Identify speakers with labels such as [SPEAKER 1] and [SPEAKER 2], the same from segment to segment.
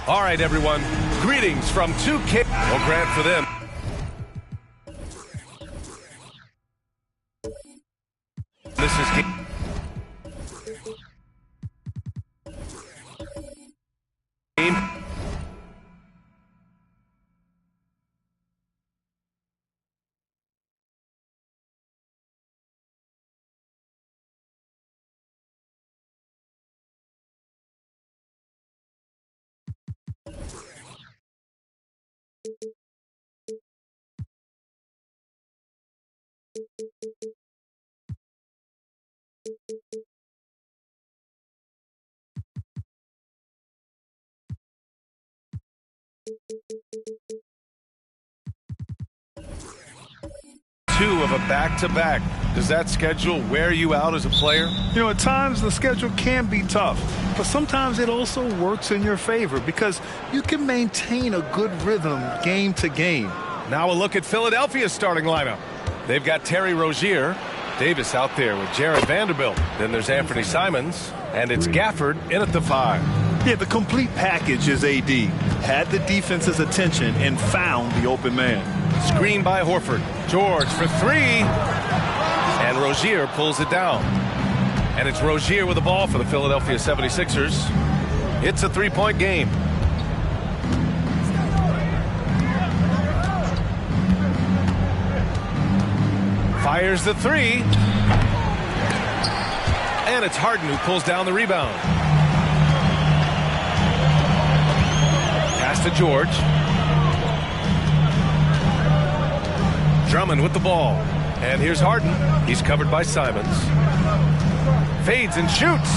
[SPEAKER 1] All right, everyone. Greetings from 2K. No grant for them. This is game. Two of a back-to-back. Does that schedule wear you out as a player?
[SPEAKER 2] You know, at times the schedule can be tough, but sometimes it also works in your favor because you can maintain a good rhythm game to game.
[SPEAKER 1] Now a look at Philadelphia's starting lineup. They've got Terry Rozier, Davis out there with Jared Vanderbilt. Then there's Anthony Simons, and it's Gafford in at the 5.
[SPEAKER 2] Yeah, the complete package is AD. Had the defense's attention and found the open man.
[SPEAKER 1] Screen by Horford. George for 3. And Rozier pulls it down. And it's Rozier with the ball for the Philadelphia 76ers. It's a 3-point game. Fires the 3. And it's Harden who pulls down the rebound. Pass to George. Drummond with the ball. And here's Harden. He's covered by Simons. Fades and shoots.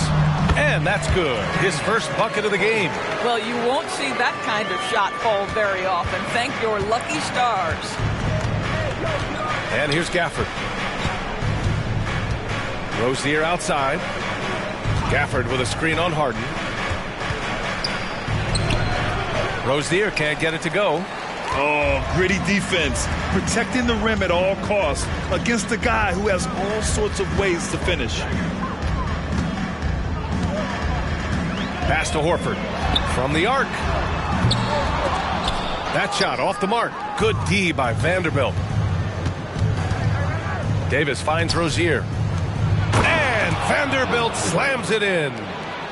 [SPEAKER 1] And that's good. His first bucket of the game.
[SPEAKER 3] Well, you won't see that kind of shot fall very often. Thank your lucky stars.
[SPEAKER 1] And here's Gafford. Rozier outside. Gafford with a screen on Harden. Rozier can't get it to go.
[SPEAKER 2] Oh, gritty defense. Protecting the rim at all costs against a guy who has all sorts of ways to finish.
[SPEAKER 1] Pass to Horford. From the arc. That shot off the mark. Good D by Vanderbilt. Davis finds Rozier. And Vanderbilt slams it in.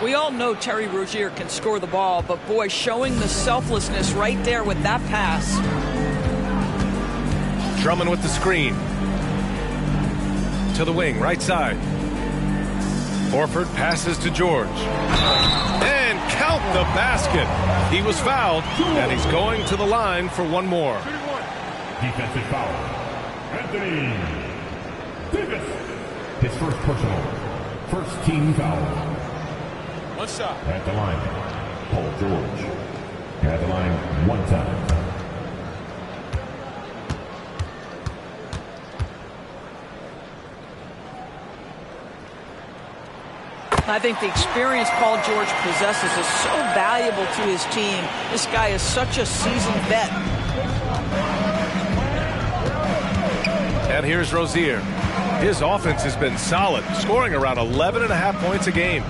[SPEAKER 3] We all know Terry Rozier can score the ball, but boy, showing the selflessness right there with that pass.
[SPEAKER 1] Drummond with the screen. To the wing, right side. Horford passes to George. And count the basket. He was fouled, and he's going to the line for one more.
[SPEAKER 4] Defensive foul. Anthony Davis. His first personal. First team foul.
[SPEAKER 1] One shot.
[SPEAKER 4] At the line, Paul George. At the line one time.
[SPEAKER 3] I think the experience Paul George possesses is so valuable to his team. This guy is such a seasoned vet.
[SPEAKER 1] And here's Rozier. His offense has been solid, scoring around 11.5 points a game.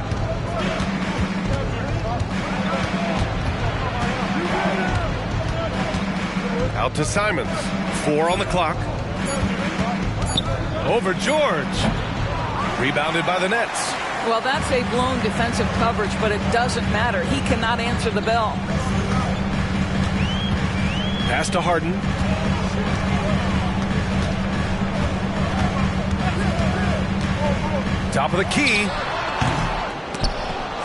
[SPEAKER 1] Out to Simons. 4 on the clock. Over George. Rebounded by the Nets.
[SPEAKER 3] Well, that's a blown defensive coverage, but it doesn't matter. He cannot answer the bell.
[SPEAKER 1] Pass to Harden. Top of the key.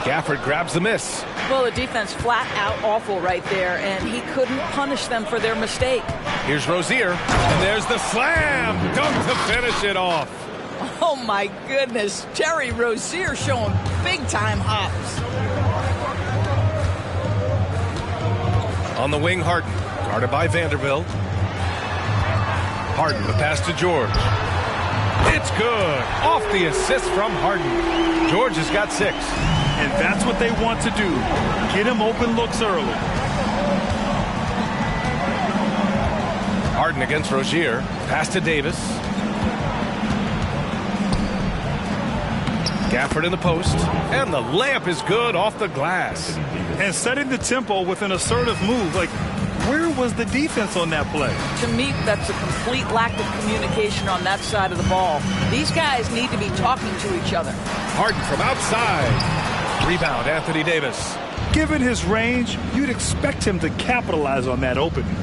[SPEAKER 1] Gafford grabs the miss.
[SPEAKER 3] Well, the defense flat out awful right there, and he couldn't punish them for their mistake.
[SPEAKER 1] Here's Rozier, and there's the slam dunk to finish it off.
[SPEAKER 3] Oh, my goodness. Terry Rozier showing big-time hops.
[SPEAKER 1] On the wing, Harden, guarded by Vanderbilt. Harden, the pass to George. It's good. Off the assist from Harden. George has got 6.
[SPEAKER 2] And that's what they want to do. Get him open looks early.
[SPEAKER 1] Harden against Rozier. Pass to Davis. Gafford in the post, and the layup is good off the glass.
[SPEAKER 2] And setting the tempo with an assertive move. Like, where was the defense on that play?
[SPEAKER 3] To me, that's a complete lack of communication on that side of the ball. These guys need to be talking to each other.
[SPEAKER 1] Harden from outside. Rebound, Anthony Davis.
[SPEAKER 2] Given his range, you'd expect him to capitalize on that opening.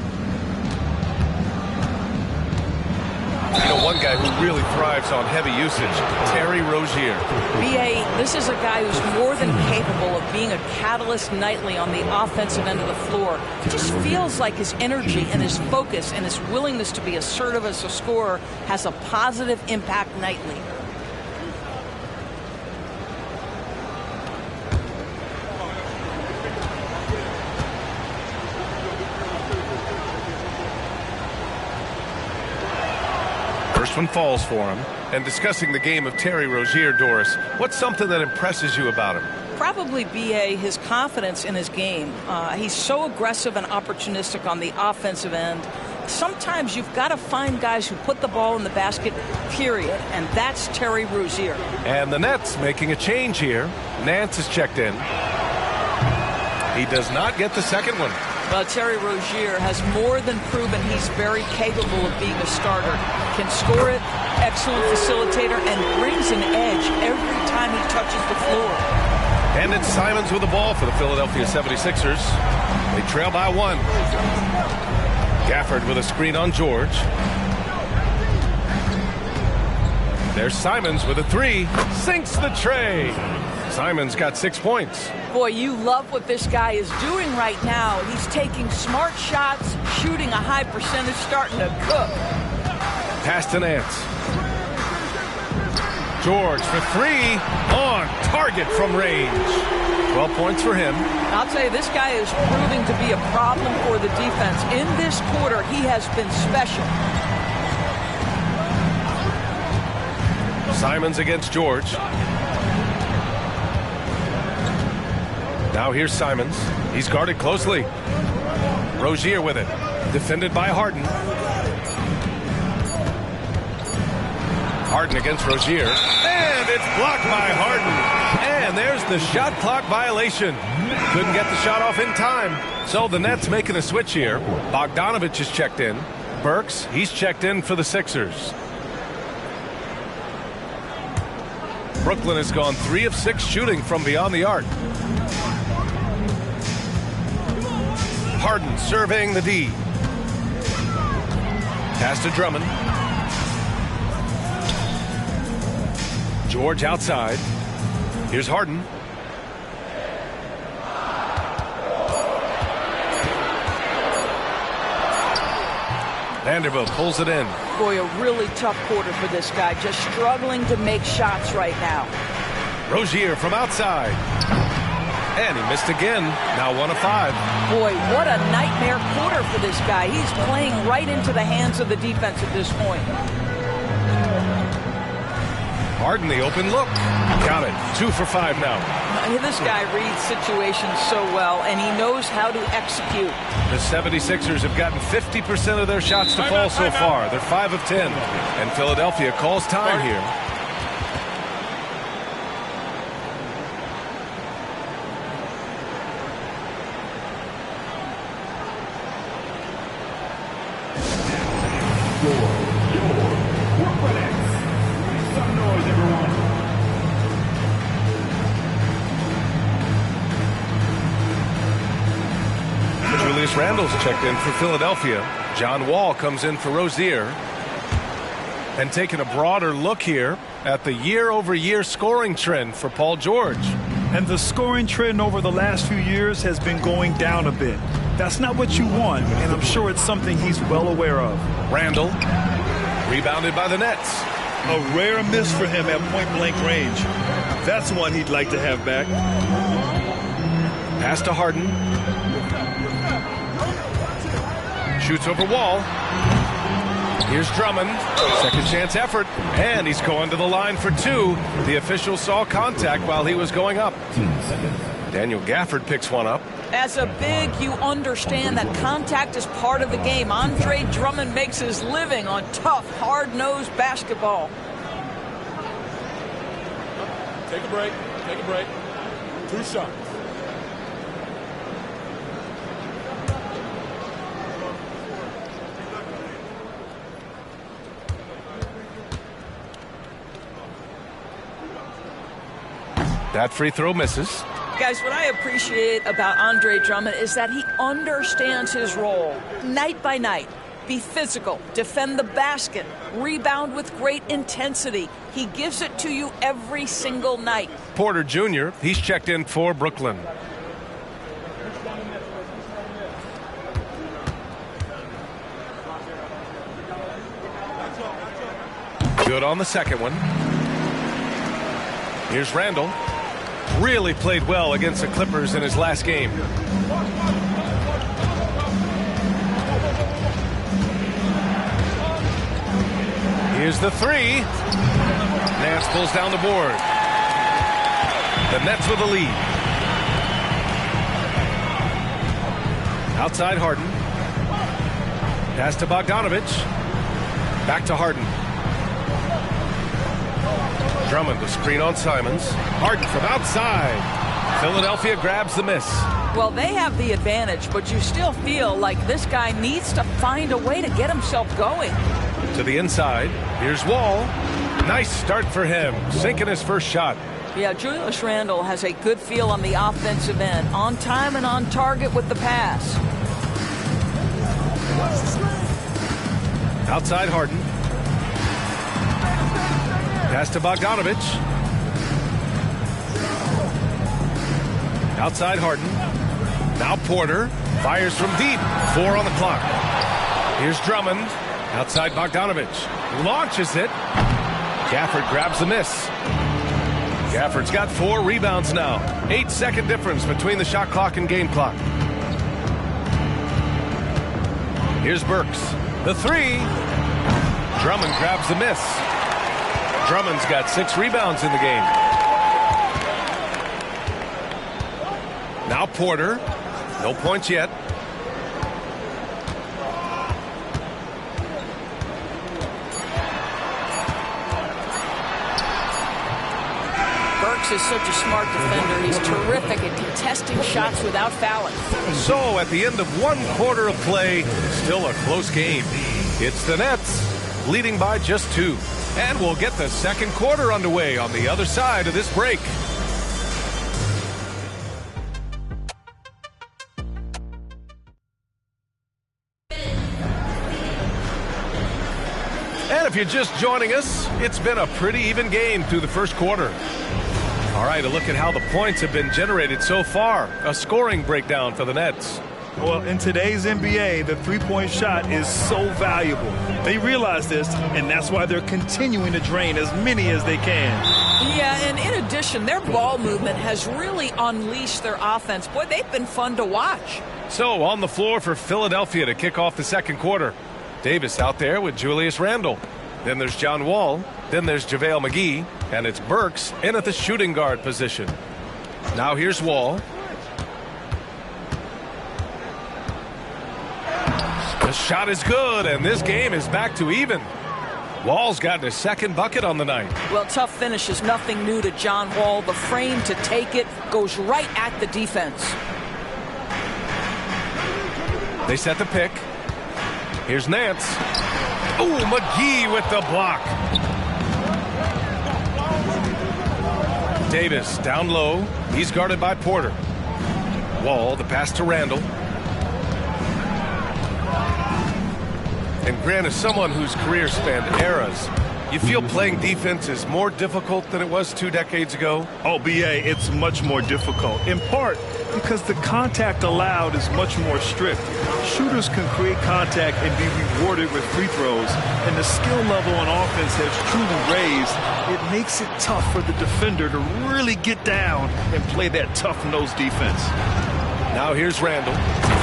[SPEAKER 1] You know, one guy who really thrives on heavy usage, Terry Rozier.
[SPEAKER 3] B.A., this is a guy who's more than capable of being a catalyst nightly on the offensive end of the floor. It just feels like his energy and his focus and his willingness to be assertive as a scorer has a positive impact nightly.
[SPEAKER 1] First one falls for him. And discussing the game of Terry Rozier, Doris, what's something that impresses you about him?
[SPEAKER 3] Probably, B.A., his confidence in his game. He's so aggressive and opportunistic on the offensive end. Sometimes you've got to find guys who put the ball in the basket, period. And that's Terry Rozier.
[SPEAKER 1] And the Nets making a change here. Nance is checked in. He does not get the second one.
[SPEAKER 3] Well, Terry Rozier has more than proven he's very capable of being a starter. Can score it, excellent facilitator, and brings an edge every time he touches the floor.
[SPEAKER 1] And it's Simons with the ball for the Philadelphia 76ers. They trail by one. Gafford with a screen on George. There's Simons with a three. Sinks the tray. Simons got 6 points.
[SPEAKER 3] Boy, you love what this guy is doing right now. He's taking smart shots, shooting a high percentage, starting to cook.
[SPEAKER 1] Pass to Nance. George for three. On target from range. 12 points for him.
[SPEAKER 3] I'll tell you, this guy is proving to be a problem for the defense. In this quarter, he has been special.
[SPEAKER 1] Simons against George. Now here's Simons. He's guarded closely. Rozier with it. Defended by Harden. Harden against Rozier. And it's blocked by Harden. And there's the shot clock violation. Couldn't get the shot off in time. So the Nets making a switch here. Bogdanovich is checked in. Burks, he's checked in for the Sixers. Brooklyn has gone 3 of 6 shooting from beyond the arc. Harden surveying the D. Pass to Drummond. George outside. Here's Harden. Vanderbilt pulls it in.
[SPEAKER 3] Boy, a really tough quarter for this guy. Just struggling to make shots right now.
[SPEAKER 1] Rozier from outside. And he missed again. Now 1 of 5.
[SPEAKER 3] Boy, what a nightmare quarter for this guy. He's playing right into the hands of the defense at this point.
[SPEAKER 1] Harden, the open look. Got it. 2 for 5 now.
[SPEAKER 3] This guy reads situations so well, and he knows how to execute.
[SPEAKER 1] The 76ers have gotten 50% of their shots to fall so far. They're 5 of 10. And Philadelphia calls time here. Randall's checked in for Philadelphia. John Wall comes in for Rozier. And taking a broader look here at the year-over-year scoring trend for Paul George.
[SPEAKER 2] And the scoring trend over the last few years has been going down a bit. That's not what you want, and I'm sure it's something he's well aware of.
[SPEAKER 1] Randall, rebounded by the Nets.
[SPEAKER 2] A rare miss for him at point-blank range. That's one he'd like to have back.
[SPEAKER 1] Pass to Harden. Shoots over Wall. Here's Drummond. Second chance effort. And he's going to the line for 2. The official saw contact while he was going up. Daniel Gafford picks one up.
[SPEAKER 3] As a big, you understand that contact is part of the game. Andre Drummond makes his living on tough, hard-nosed basketball.
[SPEAKER 5] Take a break. Take a break. 2 shots.
[SPEAKER 1] That free throw misses.
[SPEAKER 3] Guys, what I appreciate about Andre Drummond is that he understands his role night by night. Be physical, defend the basket, rebound with great intensity. He gives it to you every single night.
[SPEAKER 1] Porter Jr., he's checked in for Brooklyn. Good on the second one. Here's Randall. Really played well against the Clippers in his last game. Here's the three. Nance pulls down the board. The Nets with the lead. Outside Harden. Pass to Bogdanovich. Back to Harden. Drummond to screen on Simons. Harden from outside. Philadelphia grabs the miss.
[SPEAKER 3] Well, they have the advantage, but you still feel like this guy needs to find a way to get himself going.
[SPEAKER 1] To the inside. Here's Wall. Nice start for him. Sinking his first shot.
[SPEAKER 3] Yeah, Julius Randle has a good feel on the offensive end. On time and on target with the pass.
[SPEAKER 1] Outside Harden. Pass to Bogdanovich. Outside Harden. Now Porter. Fires from deep. 4 on the clock. Here's Drummond. Outside Bogdanovich. Launches it. Gafford grabs the miss. Gafford's got 4 rebounds now. 8-second difference between the shot clock and game clock. Here's Burks. The three. Drummond grabs the miss. Drummond's got 6 rebounds in the game. Now Porter. No points yet.
[SPEAKER 3] Burks is such a smart defender. He's terrific at contesting shots without fouling.
[SPEAKER 1] So at the end of 1 quarter of play, still a close game. It's the Nets leading by just 2. And we'll get the second quarter underway on the other side of this break. And if you're just joining us, it's been a pretty even game through the first quarter. All right, a look at how the points have been generated so far. A scoring breakdown for the Nets.
[SPEAKER 2] Well, in today's NBA, the three-point shot is so valuable. They realize this, and that's why they're continuing to drain as many as they can.
[SPEAKER 3] Yeah, and in addition, their ball movement has really unleashed their offense. Boy, they've been fun to watch.
[SPEAKER 1] So on the floor for Philadelphia to kick off the second quarter. Davis out there with Julius Randle. Then there's John Wall. Then there's JaVale McGee. And it's Burks in at the shooting guard position. Now here's Wall. The shot is good, and this game is back to even. Wall's gotten his second bucket on the night.
[SPEAKER 3] Well, tough finish is nothing new to John Wall. The frame to take it goes right at the defense.
[SPEAKER 1] They set the pick. Here's Nance. Oh, McGee with the block. Davis down low. He's guarded by Porter. Wall, the pass to Randle. And Grant, is someone whose career spanned eras, you feel playing defense is more difficult than it was 2 decades ago?
[SPEAKER 2] Oh, BA, it's much more difficult, in part because the contact allowed is much more strict. Shooters can create contact and be rewarded with free throws, and the skill level on offense has truly raised. It makes it tough for the defender to really get down and play that tough-nosed defense.
[SPEAKER 1] Now here's Randle,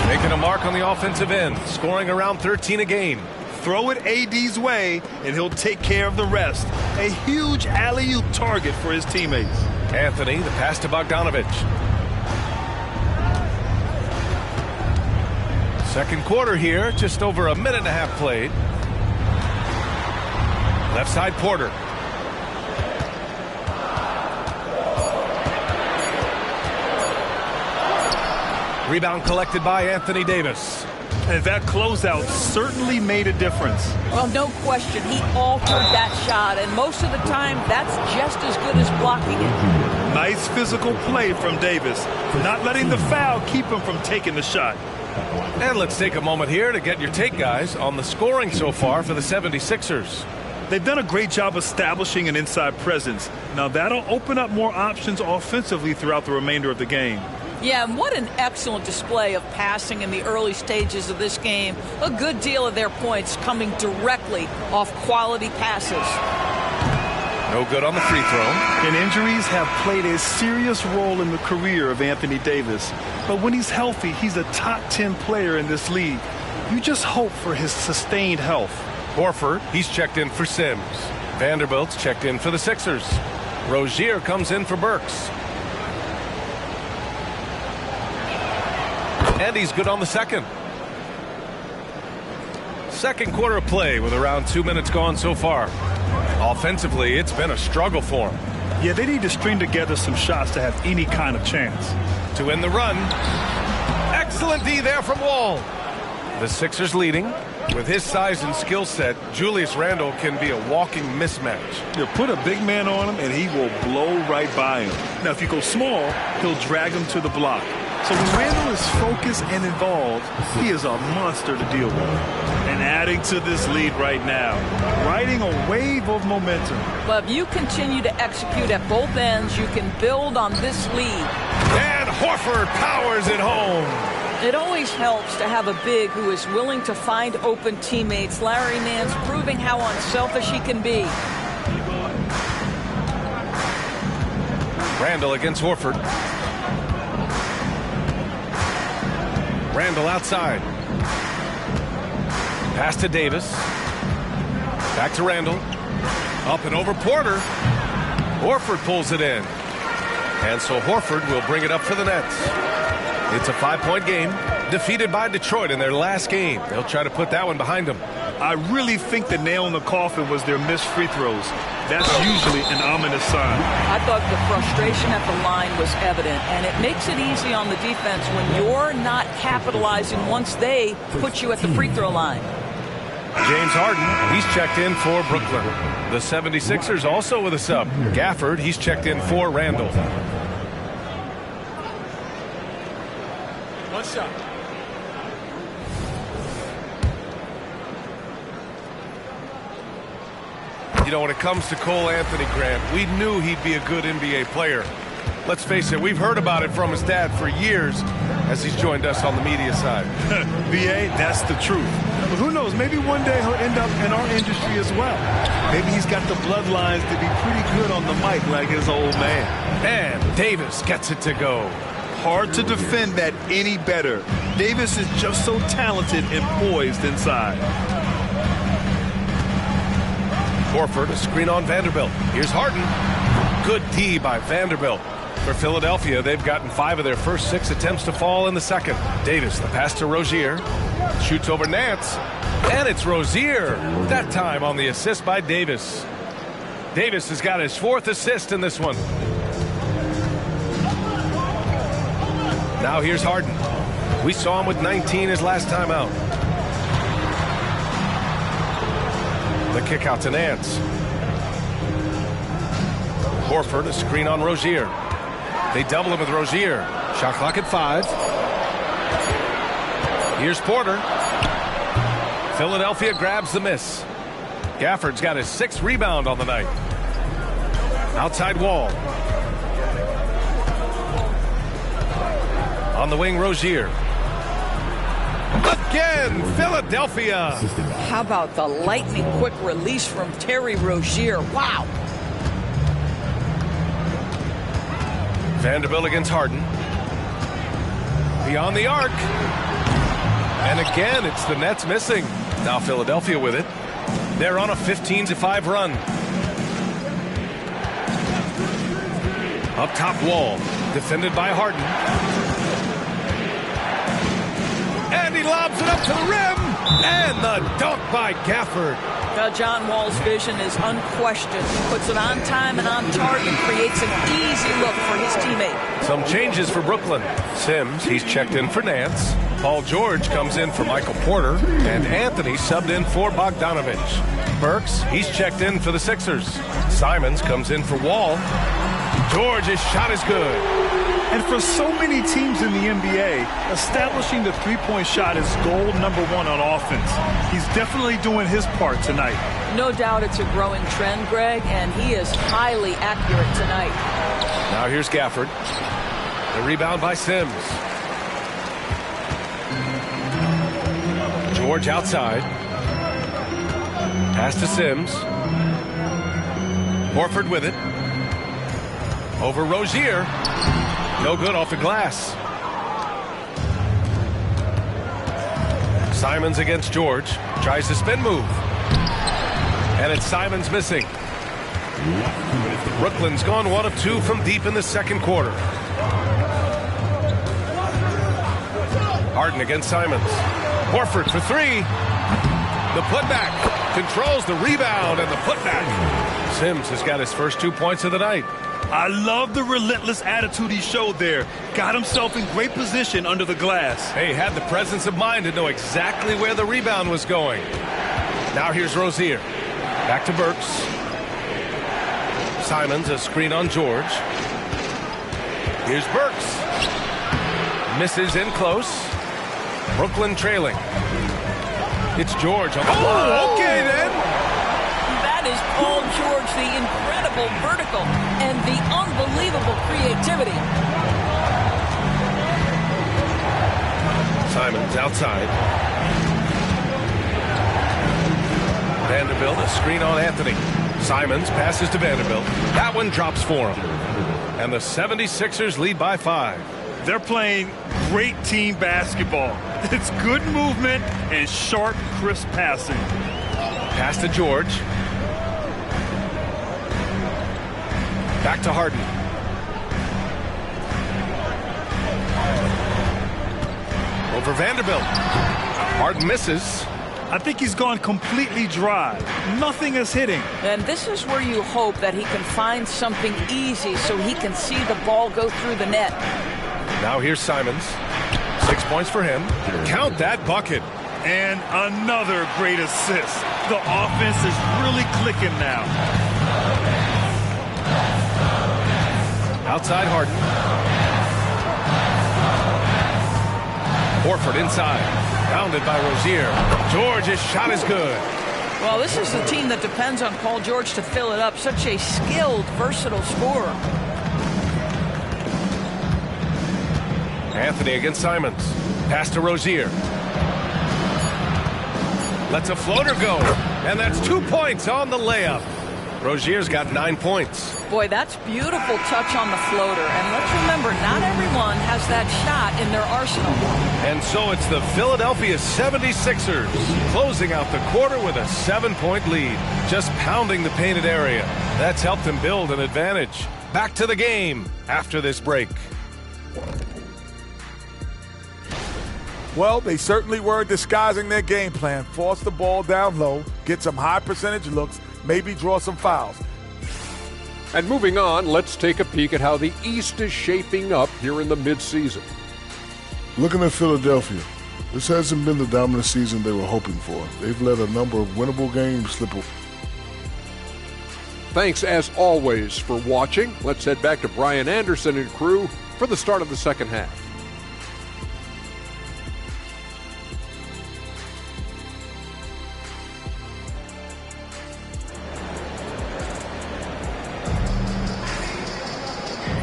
[SPEAKER 1] making a mark on the offensive end, scoring around 13 a game.
[SPEAKER 2] Throw it AD's way, and he'll take care of the rest. A huge alley-oop target for his teammates.
[SPEAKER 1] Anthony, the pass to Bogdanovich. Second quarter here, just over a minute and a half played. Left side Porter. Rebound collected by Anthony Davis.
[SPEAKER 2] And that closeout certainly made a difference.
[SPEAKER 3] Well, no question. He altered that shot, and most of the time, that's just as good as blocking it.
[SPEAKER 2] Nice physical play from Davis, not letting the foul keep him from taking the shot.
[SPEAKER 1] And let's take a moment here to get your take, guys, on the scoring so far for the 76ers.
[SPEAKER 2] They've done a great job establishing an inside presence. Now, that'll open up more options offensively throughout the remainder of the game.
[SPEAKER 3] Yeah, and what an excellent display of passing in the early stages of this game. A good deal of their points coming directly off quality passes.
[SPEAKER 1] No good on the free throw.
[SPEAKER 2] And injuries have played a serious role in the career of Anthony Davis. But when he's healthy, he's a top 10 player in this league. You just hope for his sustained health.
[SPEAKER 1] Horford, he's checked in for Sims. Vanderbilt's checked in for the Sixers. Rozier comes in for Burks. And he's good on the second. Second quarter of play with around 2 minutes gone so far. Offensively, it's been a struggle for him.
[SPEAKER 2] Yeah, they need to string together some shots to have any kind of chance.
[SPEAKER 1] To win the run. Excellent D there from Wall. The Sixers leading. With his size and skill set, Julius Randle can be a walking mismatch.
[SPEAKER 2] You put a big man on him, and he will blow right by him. Now, if you go small, he'll drag him to the block. So when Randle is focused and involved, he is a monster to deal with. And adding to this lead right now, riding a wave of momentum.
[SPEAKER 3] But if you continue to execute at both ends, you can build on this lead.
[SPEAKER 1] And Horford powers it home.
[SPEAKER 3] It always helps to have a big who is willing to find open teammates. Larry Nance proving how unselfish he can be.
[SPEAKER 1] Randle against Horford. Randle outside. Pass to Davis. Back to Randle. Up and over Porter. Horford pulls it in. And so Horford will bring it up for the Nets. It's a 5-point game. Defeated by Detroit in their last game. They'll try to put that one behind them.
[SPEAKER 2] I really think the nail in the coffin was their missed free throws. That's usually an ominous sign.
[SPEAKER 3] I thought the frustration at the line was evident, and it makes it easy on the defense when you're not capitalizing once they put you at the free throw line.
[SPEAKER 1] James Harden, he's checked in for Brooklyn. The 76ers also with a sub. Gafford, he's checked in for Randle.
[SPEAKER 5] One shot.
[SPEAKER 1] You know, when it comes to Cole Anthony, Grant, we knew he'd be a good NBA player. Let's face it, we've heard about it from his dad for years as he's joined us on the media side.
[SPEAKER 2] B.A., that's the truth. But who knows, maybe one day he'll end up in our industry as well. Maybe he's got the bloodlines to be pretty good on the mic like his old man.
[SPEAKER 1] And Davis gets it to go.
[SPEAKER 2] Hard to defend that any better. Davis is just so talented and poised inside.
[SPEAKER 1] Horford, a screen on Vanderbilt. Here's Harden. Good D by Vanderbilt. For Philadelphia, they've gotten 5 of their first 6 attempts to fall in the second. Davis, the pass to Rozier. Shoots over Nance. And it's Rozier. That time on the assist by Davis. Davis has got his 4th assist in this one. Now here's Harden. We saw him with 19 his last time out. The kick out to Nance. Horford, a screen on Rozier. They double him with Rozier. Shot clock at 5. Here's Porter. Philadelphia grabs the miss. Gafford's got his 6th rebound on the night. Outside Wall. On the wing, Rozier. Again, Philadelphia.
[SPEAKER 3] How about the lightning quick release from Terry Rozier? Wow.
[SPEAKER 1] Vanderbilt against Harden. Beyond the arc. And again, it's the Nets missing. Now Philadelphia with it. They're on a 15-5 run. Up top, Wall. Defended by Harden. And he lobs it up to the rim. And the dunk by Gafford.
[SPEAKER 3] John Wall's vision is unquestioned. He puts it on time and on target, creates an easy look for his teammate.
[SPEAKER 1] Some changes for Brooklyn. Sims, he's checked in for Nance. Paul George comes in for Michael Porter. And Anthony subbed in for Bogdanovich. Burks, he's checked in for the Sixers. Simons comes in for Wall. George's shot is good.
[SPEAKER 2] And for so many teams in the NBA, establishing the three-point shot is goal number one on offense. He's definitely doing his part tonight.
[SPEAKER 3] No doubt it's a growing trend, Greg, and he is highly accurate tonight.
[SPEAKER 1] Now here's Gafford. The rebound by Sims. George outside. Pass to Sims. Horford with it. Over Rozier. No good off the glass. Simons against George. Tries to spin move. And it's Simons missing. Brooklyn's gone 1 of 2 from deep in the second quarter. Harden against Simons. Horford for 3. The putback. Controls the rebound and the putback. Sims has got his first 2 points of the night.
[SPEAKER 2] I love the relentless attitude he showed there. Got himself in great position under the glass.
[SPEAKER 1] Hey, had the presence of mind to know exactly where the rebound was going. Now here's Rozier. Back to Burks. Simons, a screen on George. Here's Burks. Misses in close. Brooklyn trailing. It's George on the block.
[SPEAKER 2] Oh, okay then.
[SPEAKER 3] That is Paul George, the incredible vertical and the unbelievable creativity.
[SPEAKER 1] Simons outside. Vanderbilt, a screen on Anthony. Simons passes to Vanderbilt. That one drops for him. And the 76ers lead by 5.
[SPEAKER 2] They're playing great team basketball. It's good movement and sharp, crisp passing.
[SPEAKER 1] Pass to George. Back to Harden. Over Vanderbilt. Harden misses.
[SPEAKER 2] I think he's gone completely dry. Nothing is hitting.
[SPEAKER 3] And this is where you hope that he can find something easy so he can see the ball go through the net.
[SPEAKER 1] Now here's Simons. 6 points for him. Count that bucket.
[SPEAKER 2] And another great assist. The offense is really clicking now.
[SPEAKER 1] Outside Harden. Horford inside. Bounded by Rozier. George's shot is good.
[SPEAKER 3] Well, this is the team that depends on Paul George to fill it up. Such a skilled, versatile scorer.
[SPEAKER 1] Anthony against Simons. Pass to Rozier. Lets a floater go. And that's 2 points on the layup. Rozier's got 9 points.
[SPEAKER 3] Boy, that's beautiful touch on the floater. And let's remember, not everyone has that shot in their arsenal.
[SPEAKER 1] And so it's the Philadelphia 76ers closing out the quarter with a 7-point lead. Just pounding the painted area. That's helped them build an advantage. Back to the game after this break.
[SPEAKER 6] Well, they certainly were disguising their game plan. Force the ball down low, get some high percentage looks, maybe draw some fouls.
[SPEAKER 7] And moving on, let's take a peek at how the East is shaping up here in the midseason.
[SPEAKER 8] Looking at Philadelphia, this hasn't been the dominant season they were hoping for. They've let a number of winnable games slip away.
[SPEAKER 7] Thanks, as always, for watching. Let's head back to Brian Anderson and crew for the start of the second half.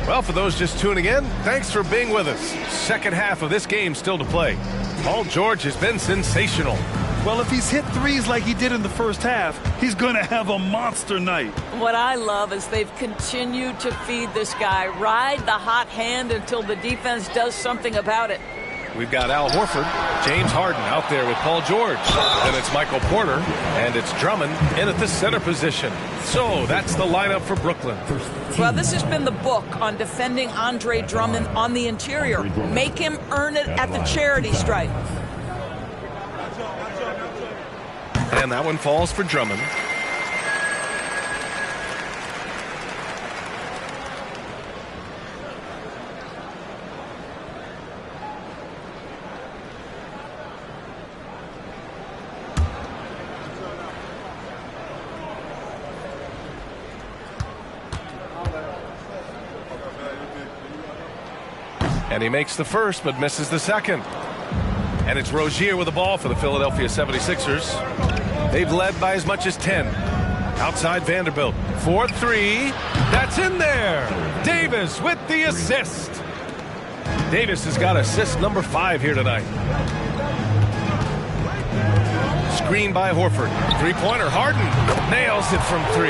[SPEAKER 1] Well, for those just tuning in, thanks for being with us. Second half of this game still to play. Paul George has been sensational.
[SPEAKER 2] Well, if he's hit threes like he did in the first half, he's going to have a monster night.
[SPEAKER 3] What I love is they've continued to feed this guy, ride the hot hand until the defense does something about it.
[SPEAKER 1] We've got Al Horford, James Harden out there with Paul George. Then it's Michael Porter, and it's Drummond in at the center position. So that's the lineup for Brooklyn.
[SPEAKER 3] Well, this has been the book on defending Andre Drummond on the interior. Make him earn it at the charity stripe.
[SPEAKER 1] And And that one falls for Drummond. And he makes the first, but misses the second. And it's Rozier with the ball for the Philadelphia 76ers. They've led by as much as 10. Outside Vanderbilt. 4-3. That's in there. Davis with the assist. Davis has got assist number 5 here tonight. Screen by Horford. Three-pointer. Harden nails it from 3.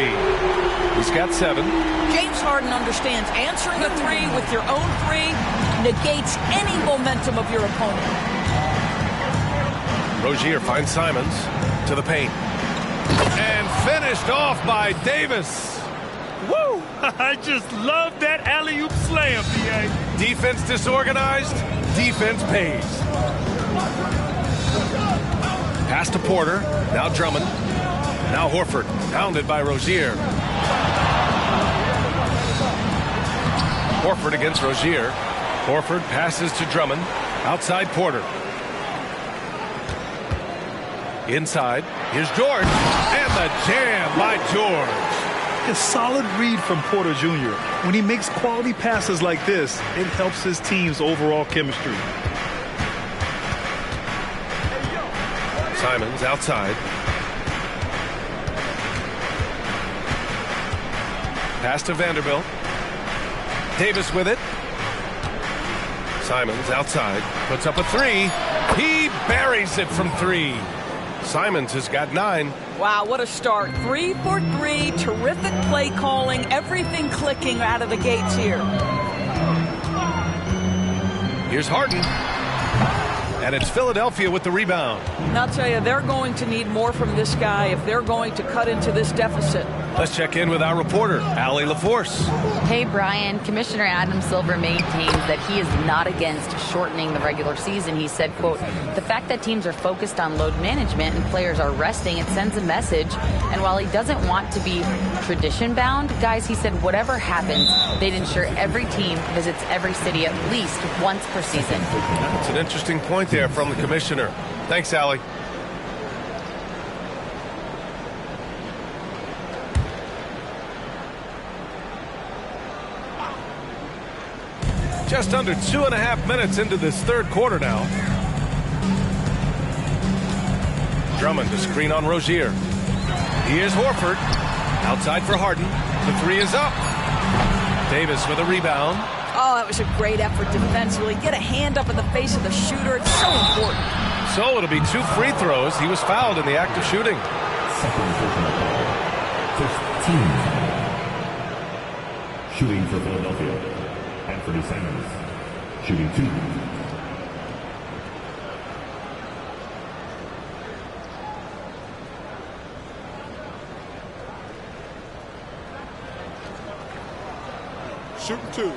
[SPEAKER 1] He's got 7.
[SPEAKER 3] James Harden understands answering a 3 with your own 3 negates any momentum of your opponent.
[SPEAKER 1] Rozier finds Simons to the paint. And finished off by Davis.
[SPEAKER 2] Woo! I just love that alley-oop slam, B.A.
[SPEAKER 1] Defense disorganized, defense pays. Pass to Porter, now Drummond. Now Horford, pounded by Rozier. Horford against Rozier. Horford passes to Drummond. Outside Porter. Inside. Here's George. And the jam by George.
[SPEAKER 2] A solid read from Porter Jr. When he makes quality passes like this, it helps his team's overall chemistry.
[SPEAKER 1] Simons outside. Pass to Vanderbilt. Davis with it. Simons outside. Puts up a 3. He buries it from 3. Simons has got 9.
[SPEAKER 3] Wow, what a start. 3 for 3. Terrific play calling. Everything clicking out of the gates here.
[SPEAKER 1] Here's Harden. And it's Philadelphia with the rebound.
[SPEAKER 3] And I'll tell you, they're going to need more from this guy if they're going to cut into this deficit.
[SPEAKER 1] Let's check in with our reporter, Allie LaForce.
[SPEAKER 9] Hey, Brian. Commissioner Adam Silver maintains that he is not against shortening the regular season. He said, quote, the fact that teams are focused on load management and players are resting, it sends a message. And while he doesn't want to be tradition-bound, guys, he said whatever happens, they'd ensure every team visits every city at least once per season.
[SPEAKER 1] It's an interesting point there from the commissioner. Thanks, Allie. Just under 2.5 minutes into this third quarter now. Drummond to screen on Rozier. Here's Horford. Outside for Harden. The 3 is up. Davis with a rebound.
[SPEAKER 3] Oh, that was a great effort defensively. Get a hand up in the face of the shooter. It's so important.
[SPEAKER 1] So it'll be 2 free throws. He was fouled in the act of shooting.
[SPEAKER 4] Second personal foul. 15. Shooting for Philadelphia. Anthony Simons, shooting 2.
[SPEAKER 5] Shooting 2.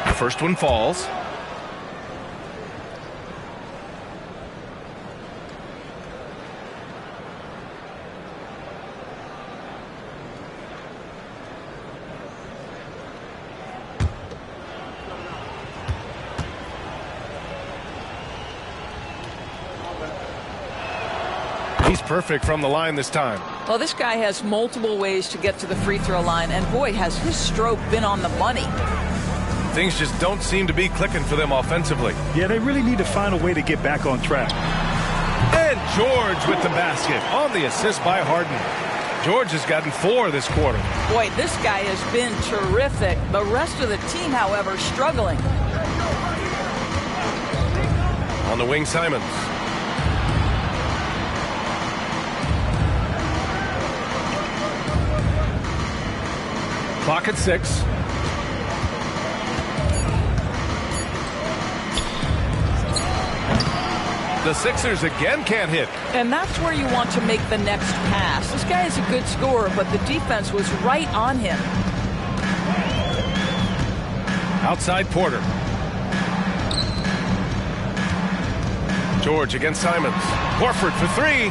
[SPEAKER 1] The first one falls. He's perfect from the line this time.
[SPEAKER 3] Well, this guy has multiple ways to get to the free throw line, and boy, has his stroke been on the money.
[SPEAKER 1] Things just don't seem to be clicking for them offensively.
[SPEAKER 2] Yeah, they really need to find a way to get back on track.
[SPEAKER 1] And George with the basket on the assist by Harden. George has gotten 4 this quarter.
[SPEAKER 3] Boy, this guy has been terrific. The rest of the team, however, struggling.
[SPEAKER 1] On the wing, Simons. Clock at 6. The Sixers again can't hit.
[SPEAKER 3] And that's where you want to make the next pass. This guy is a good scorer, but the defense was right on him.
[SPEAKER 1] Outside Porter. George against Simons. Horford for three.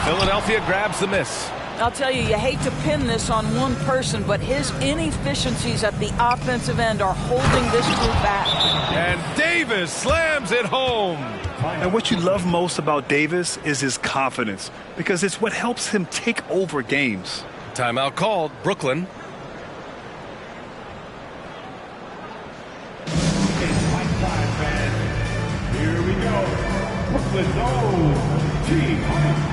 [SPEAKER 1] Philadelphia grabs the miss.
[SPEAKER 3] I'll tell you, you hate to pin this on one person, but his inefficiencies at the offensive end are holding this group back.
[SPEAKER 1] And Davis slams it home.
[SPEAKER 2] And what you love most about Davis is his confidence, because it's what helps him take over games.
[SPEAKER 1] Timeout called. Brooklyn.
[SPEAKER 4] Here we go. Brooklyn's own Team Hype.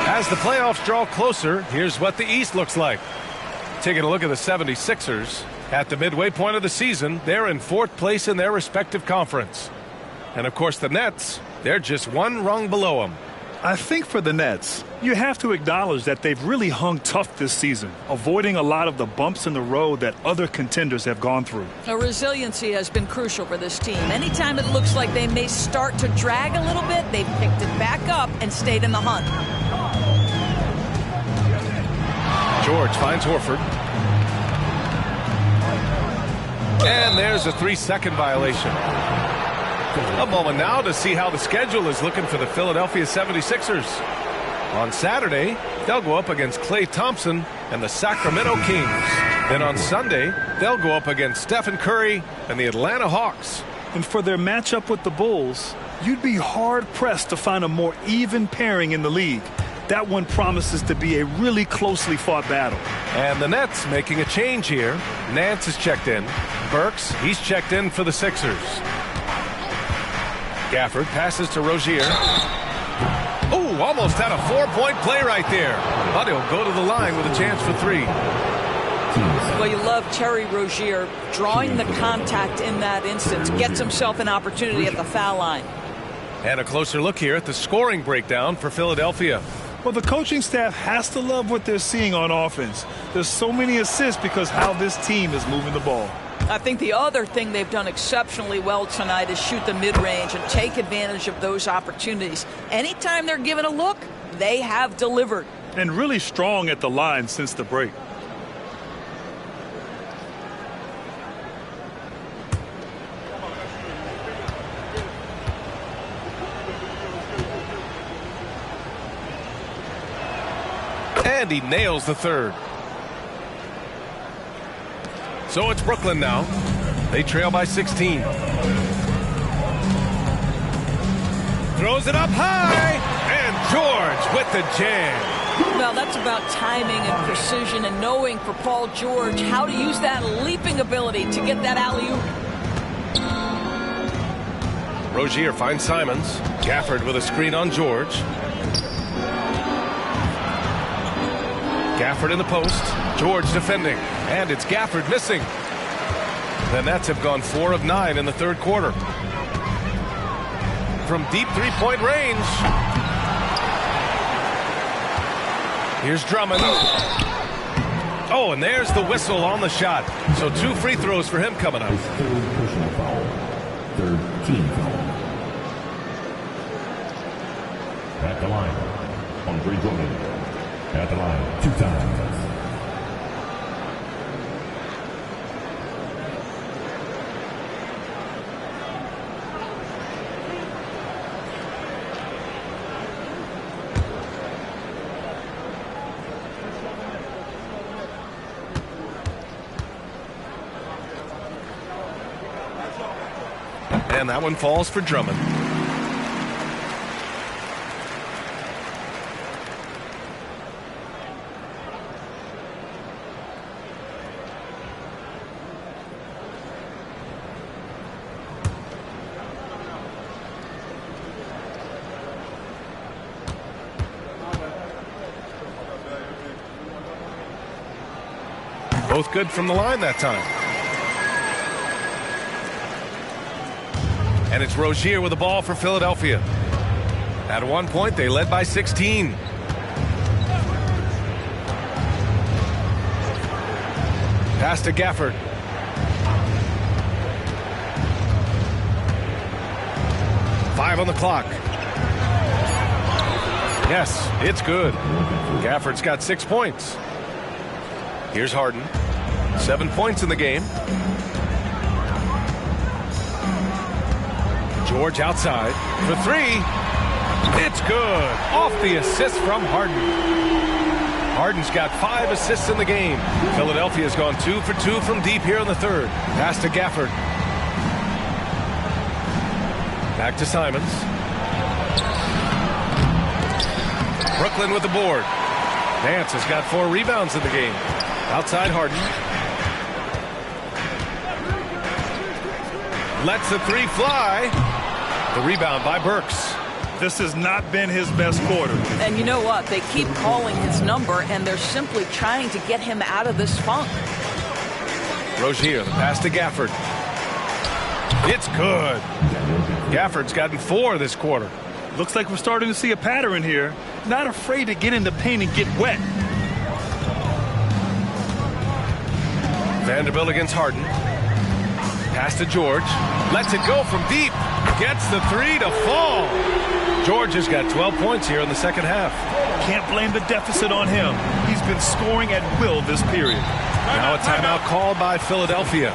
[SPEAKER 1] As the playoffs draw closer, here's what the East looks like. Taking a look at the 76ers. At the midway point of the season, they're in fourth place in their respective conference. And of course the Nets, they're just one rung below them.
[SPEAKER 2] I think for the Nets, you have to acknowledge that they've really hung tough this season, avoiding a lot of the bumps in the road that other contenders have gone through.
[SPEAKER 3] Resiliency has been crucial for this team. Anytime it looks like they may start to drag a little bit, they've picked it back up and stayed in the hunt.
[SPEAKER 1] George finds Horford. And there's a 3-second violation. A moment now to see how the schedule is looking for the Philadelphia 76ers. On Saturday, they'll go up against Klay Thompson and the Sacramento Kings. Then on Sunday, they'll go up against Stephen Curry and the Atlanta Hawks.
[SPEAKER 2] And for their matchup with the Bulls, you'd be hard-pressed to find a more even pairing in the league. That one promises to be a really closely fought battle.
[SPEAKER 1] And the Nets making a change here. Nance is checked in. Burks, he's checked in for the Sixers. Gafford passes to Rozier. Oh, almost had a 4-point play right there. But he'll go to the line with a chance for three.
[SPEAKER 3] Well, you love Terry Rozier drawing the contact in that instance. Gets himself an opportunity at the foul line.
[SPEAKER 1] And a closer look here at the scoring breakdown for Philadelphia.
[SPEAKER 2] Well, the coaching staff has to love what they're seeing on offense. There's so many assists because how this team is moving the ball.
[SPEAKER 3] I think the other thing they've done exceptionally well tonight is shoot the mid-range and take advantage of those opportunities. Anytime they're given a look, they have delivered.
[SPEAKER 2] And really strong at the line since the break.
[SPEAKER 1] And he nails the third. So it's Brooklyn now. They trail by 16. Throws it up high. And George with the jam.
[SPEAKER 3] Well, that's about timing and precision and knowing for Paul George how to use that leaping ability to get that alley-oop.
[SPEAKER 1] Rozier finds Simons. Gafford with a screen on George. Gafford in the post. George defending. And it's Gafford missing. The Nets have gone 4 of 9 in the third quarter. From deep three-point range. Here's Drummond. Oh, and there's the whistle on the shot. So 2 free throws for him coming up.
[SPEAKER 4] Third personal foul. Third team foul. At the line, Andre Drummond. At the line, 2 times.
[SPEAKER 1] And that one falls for Drummond. Both good from the line that time. And it's Rozier with the ball for Philadelphia. At one point, they led by 16. Pass to Gafford. Five on the clock. Yes, it's good. Gafford's got 6 points. Here's Harden. 7 points in the game. George outside for 3. It's good. Off the assist from Harden. Harden's got 5 assists in the game. Philadelphia's gone 2 for 2 from deep here in the third. Pass to Gafford. Back to Simons. Brooklyn with the board. Nance has got 4 rebounds in the game. Outside Harden. Lets the 3 fly. The rebound by Burks.
[SPEAKER 2] This has not been his best quarter.
[SPEAKER 3] And you know what? They keep calling his number, and they're simply trying to get him out of this funk.
[SPEAKER 1] Rozier, the pass to Gafford. It's good. Gafford's gotten 4 this quarter.
[SPEAKER 2] Looks like we're starting to see a pattern here. Not afraid to get in the paint and get wet.
[SPEAKER 1] Vanderbilt against Harden. Pass to George. Lets it go from deep. Gets the 3 to fall. George has got 12 points here in the second half.
[SPEAKER 2] Can't blame the deficit on him. He's been scoring at will this period.
[SPEAKER 1] Now a timeout called by Philadelphia.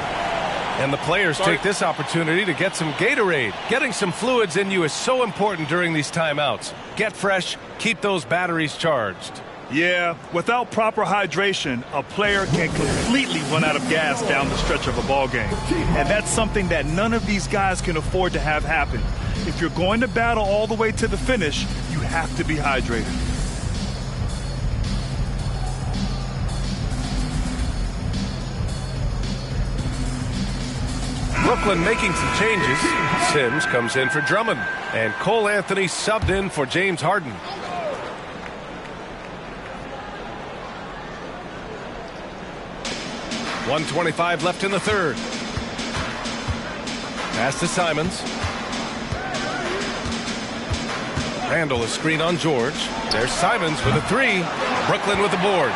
[SPEAKER 1] And the players take this opportunity to get some Gatorade. Getting some fluids in you is so important during these timeouts. Get fresh, keep those batteries charged.
[SPEAKER 2] Yeah, without proper hydration, a player can completely run out of gas down the stretch of a ball game. And that's something that none of these guys can afford to have happen. If you're going to battle all the way to the finish, you have to be hydrated.
[SPEAKER 1] Brooklyn making some changes. Sims comes in for Drummond. And Cole Anthony subbed in for James Harden. .125 left in the third. Pass to Simons. Randall a screen on George. There's Simons with a 3. Brooklyn with the board.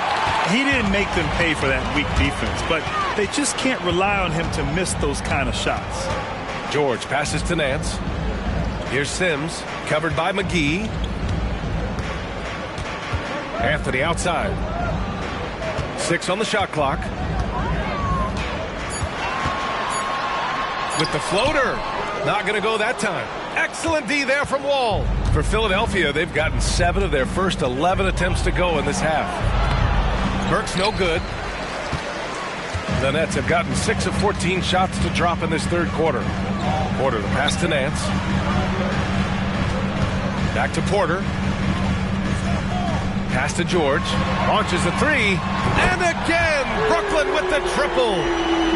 [SPEAKER 2] He didn't make them pay for that weak defense, but they just can't rely on him to miss those kind of shots.
[SPEAKER 1] George passes to Nance. Here's Sims, covered by McGee. Anthony outside. 6 on the shot clock. With the floater. Not going to go that time. Excellent D there from Wall. For Philadelphia, they've gotten 7 of their first 11 attempts to go in this half. Burks no good. The Nets have gotten 6 of 14 shots to drop in this third quarter. Porter, the pass to Nance. Back to Porter. Pass to George. Launches a 3. And again, Brooklyn with the triple.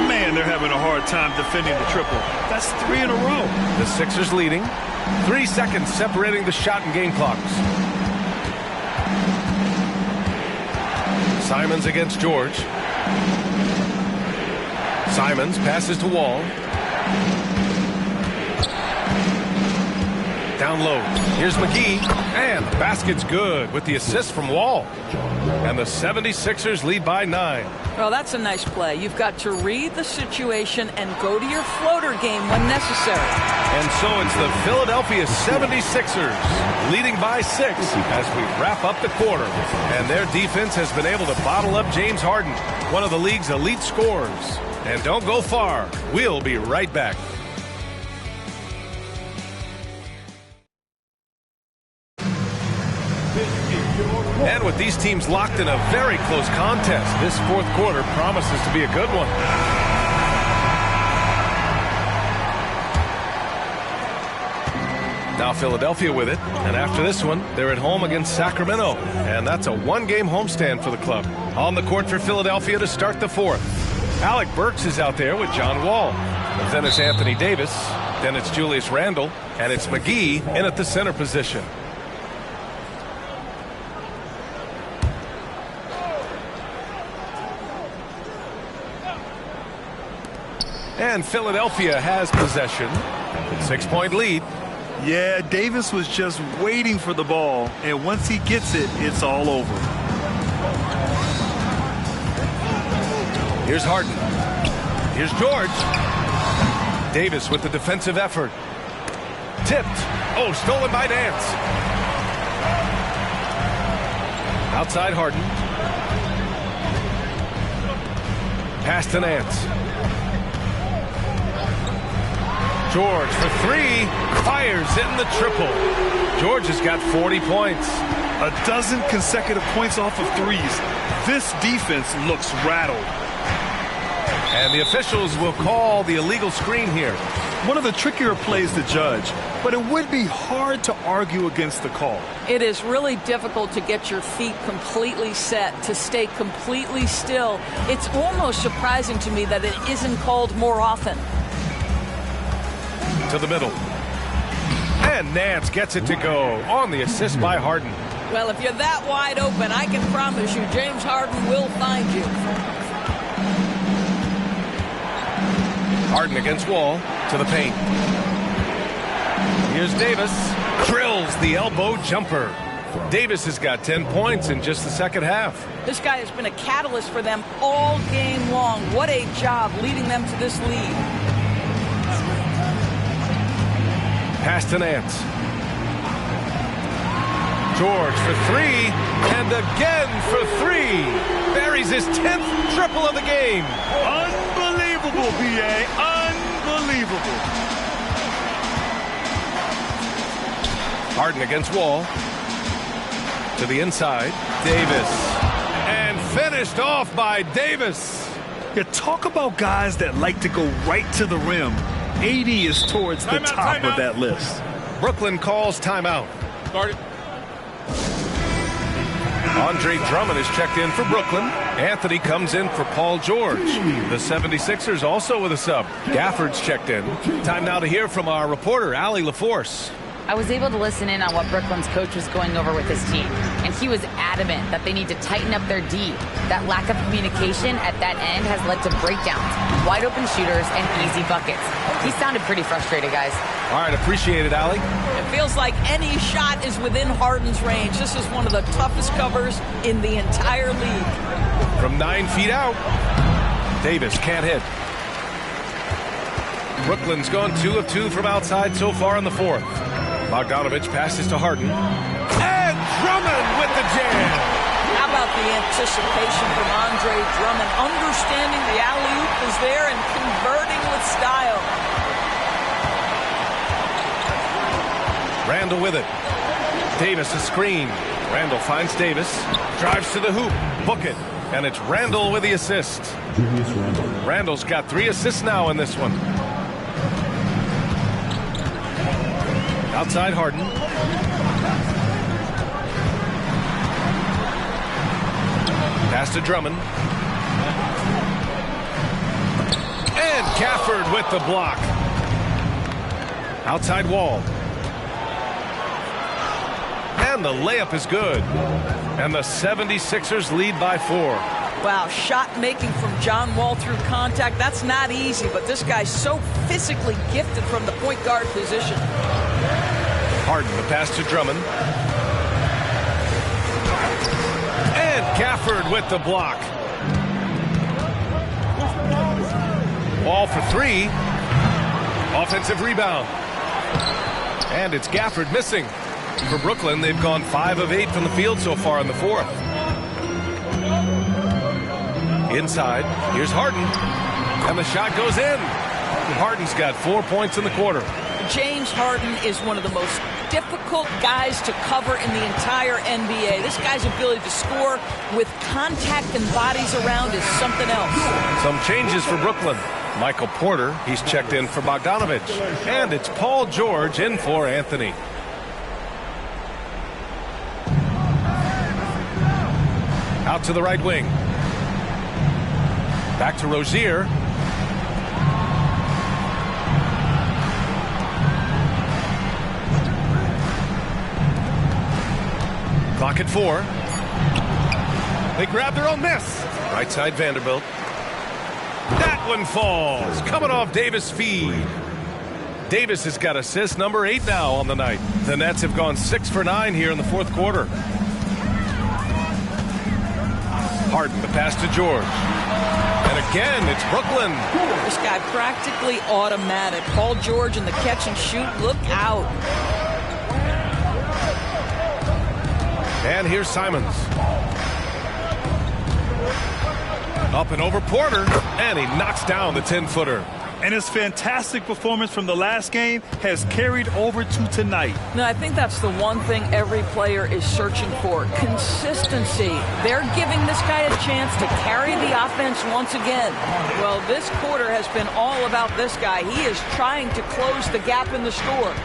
[SPEAKER 2] Man, they're having a hard time defending the triple. That's 3 in a row.
[SPEAKER 1] The Sixers leading. 3 seconds separating the shot and game clocks. Simons against George. Simons passes to Wall. Down down low. Here's McGee, and the basket's good with the assist from Wall. And the 76ers lead by 9.
[SPEAKER 3] Well, that's a nice play. You've got to read the situation and go to your floater game when necessary.
[SPEAKER 1] And so it's the Philadelphia 76ers leading by 6 as we wrap up the quarter. And their defense has been able to bottle up James Harden, one of the league's elite scorers. And don't go far. We'll be right back. And with these teams locked in a very close contest, this fourth quarter promises to be a good one. Now Philadelphia with it, and after this one, they're at home against Sacramento, and that's a one-game homestand for the club. On the court for Philadelphia to start the fourth. Alec Burks is out there with John Wall. But then it's Anthony Davis, then it's Julius Randle, and it's McGee in at the center position. And Philadelphia has possession. 6-point lead.
[SPEAKER 2] Yeah, Davis was just waiting for the ball, and once he gets it, it's all over.
[SPEAKER 1] Here's Harden. Here's George. Davis with the defensive effort. Tipped. Oh, stolen by Nance. Outside Harden. Pass to Nance. George for 3, fires in the triple. George has got 40 points.
[SPEAKER 2] A dozen consecutive points off of threes. This defense looks rattled.
[SPEAKER 1] And the officials will call the illegal screen here.
[SPEAKER 2] One of the trickier plays to judge, but it would be hard to argue against the call.
[SPEAKER 3] It is really difficult to get your feet completely set, to stay completely still. It's almost surprising to me that it isn't called more often.
[SPEAKER 1] To the middle. And Nance gets it to go on the assist by Harden.
[SPEAKER 3] Well, if you're that wide open, I can promise you James Harden will find you.
[SPEAKER 1] Harden against Wall to the paint. Here's Davis. Drills the elbow jumper. Davis has got 10 points in just the second half.
[SPEAKER 3] This guy has been a catalyst for them all game long. What a job leading them to this lead.
[SPEAKER 1] Pass to Nance. George for 3, and again for 3. Buries his 10th triple of the game.
[SPEAKER 2] Unbelievable, B.A. Unbelievable.
[SPEAKER 1] Harden against Wall. To the inside. Davis. And finished off by Davis.
[SPEAKER 2] You talk about guys that like to go right to the rim. AD is towards the top of that list.
[SPEAKER 1] Brooklyn calls timeout.
[SPEAKER 5] Start it.
[SPEAKER 1] Andre Drummond is checked in for Brooklyn. Anthony comes in for Paul George. The 76ers also with a sub. Gafford's checked in. Time now to hear from our reporter, Allie LaForce.
[SPEAKER 9] I was able to listen in on what Brooklyn's coach was going over with his team, and he was adamant that they need to tighten up their D. That lack of communication at that end has led to breakdowns, wide open shooters, and easy buckets. He sounded pretty frustrated, guys.
[SPEAKER 1] All right, appreciate it, Allie.
[SPEAKER 3] It feels like any shot is within Harden's range. This is one of the toughest covers in the entire league.
[SPEAKER 1] From 9 feet out, Davis can't hit. Brooklyn's gone 2 of 2 from outside so far in the fourth. Bogdanovich passes to Harden. And Drummond with the jam.
[SPEAKER 3] How about the anticipation from Andre Drummond, understanding the alley-oop is there and converting with style.
[SPEAKER 1] Randle with it. Davis a screen. Randle finds Davis. Drives to the hoop. Book it. And it's Randle with the assist. Randle's got 3 assists now in this one. Outside Harden. Pass to Drummond. And Gafford with the block. Outside Wall. And the layup is good. And the 76ers lead by 4.
[SPEAKER 3] Wow, shot making from John Wall through contact. That's not easy, but this guy's so physically gifted from the point guard position.
[SPEAKER 1] Harden, the pass to Drummond. And Gafford with the block. Ball for three. Offensive rebound. And it's Gafford missing. For Brooklyn, they've gone 5 of 8 from the field so far in the fourth. Inside, here's Harden. And the shot goes in. Harden's got 4 points in the quarter.
[SPEAKER 3] James Harden is one of the most difficult guys to cover in the entire NBA. This guy's ability to score with contact and bodies around is something else.
[SPEAKER 1] Some changes for Brooklyn. Michael Porter, he's checked in for Bogdanovich. And it's Paul George in for Anthony. Out to the right wing. Back to Rozier. Clock at 4. They grab their own miss. Right side Vanderbilt. That one falls. Coming off Davis' feed. Davis has got assist number 8 now on the night. The Nets have gone 6 for 9 here in the fourth quarter. Harden, the pass to George. And again, it's Brooklyn.
[SPEAKER 3] This guy practically automatic. Paul George in the catch and shoot. Look out.
[SPEAKER 1] And here's Simons. Up and over Porter. And he knocks down the 10-footer.
[SPEAKER 2] And his fantastic performance from the last game has carried over to tonight.
[SPEAKER 3] No, I think that's the one thing every player is searching for. Consistency. They're giving this guy a chance to carry the offense once again. Well, this quarter has been all about this guy. He is trying to close the gap in the score.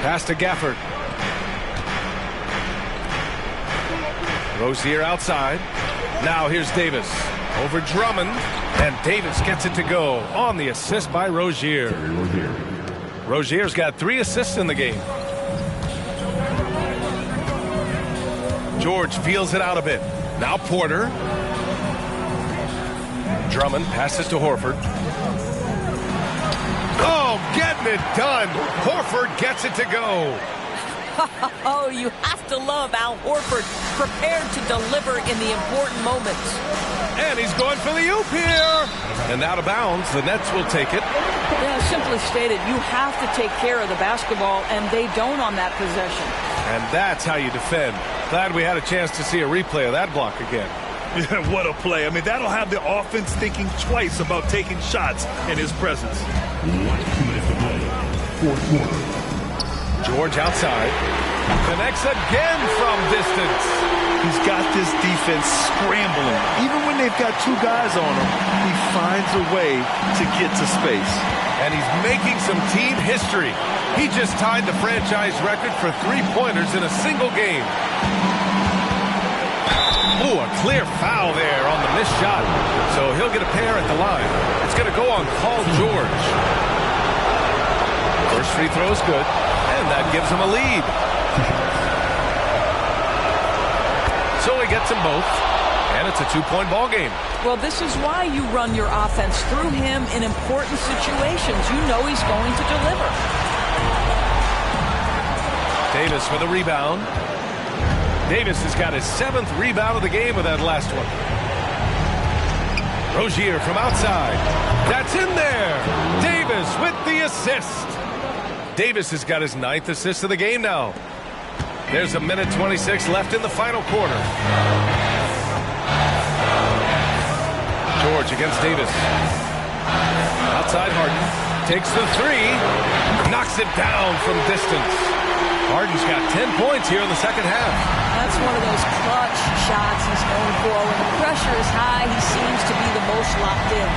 [SPEAKER 1] Pass to Gafford. Rozier outside. Now here's Davis. Over Drummond. And Davis gets it to go on the assist by Rozier. Rozier's got 3 assists in the game. George feels it out a bit. Now Porter. Drummond passes to Horford. Oh, getting it done. Horford gets it to go.
[SPEAKER 3] Oh, you have to love Al Horford, prepared to deliver in the important moments.
[SPEAKER 1] And he's going for the oop here. And out of bounds, the Nets will take it.
[SPEAKER 3] Yeah, simply stated, you have to take care of the basketball, and they don't on that possession.
[SPEAKER 1] And that's how you defend. Glad we had a chance to see a replay of that block again.
[SPEAKER 2] Yeah, what a play. I mean, that'll have the offense thinking twice about taking shots in his presence.
[SPEAKER 4] 2 minutes to play. Fourth quarter.
[SPEAKER 1] George outside. Connects again from distance.
[SPEAKER 2] He's got this defense scrambling. Even when they've got 2 guys on him, he finds a way to get to space.
[SPEAKER 1] And he's making some team history. He just tied the franchise record for 3-pointers in a single game. Ooh, a clear foul there on the missed shot. So he'll get a pair at the line. It's going to go on Paul George. First free throw is good. And that gives him a lead. So he gets them both. And it's a 2-point ball game.
[SPEAKER 3] Well, this is why you run your offense through him in important situations. You know he's going to deliver.
[SPEAKER 1] Davis for the rebound. Davis has got his 7th rebound of the game with that last one. Rozier from outside. That's in there. Davis with the assist. Davis has got his 9th assist of the game now. There's 1:26 left in the final quarter. George against Davis. Outside Harden. Takes the 3. Knocks it down from distance. Harden's got 10 points here in the second half.
[SPEAKER 3] That's one of those clutch shots he's known for. When the pressure is high, he seems to be the most locked in.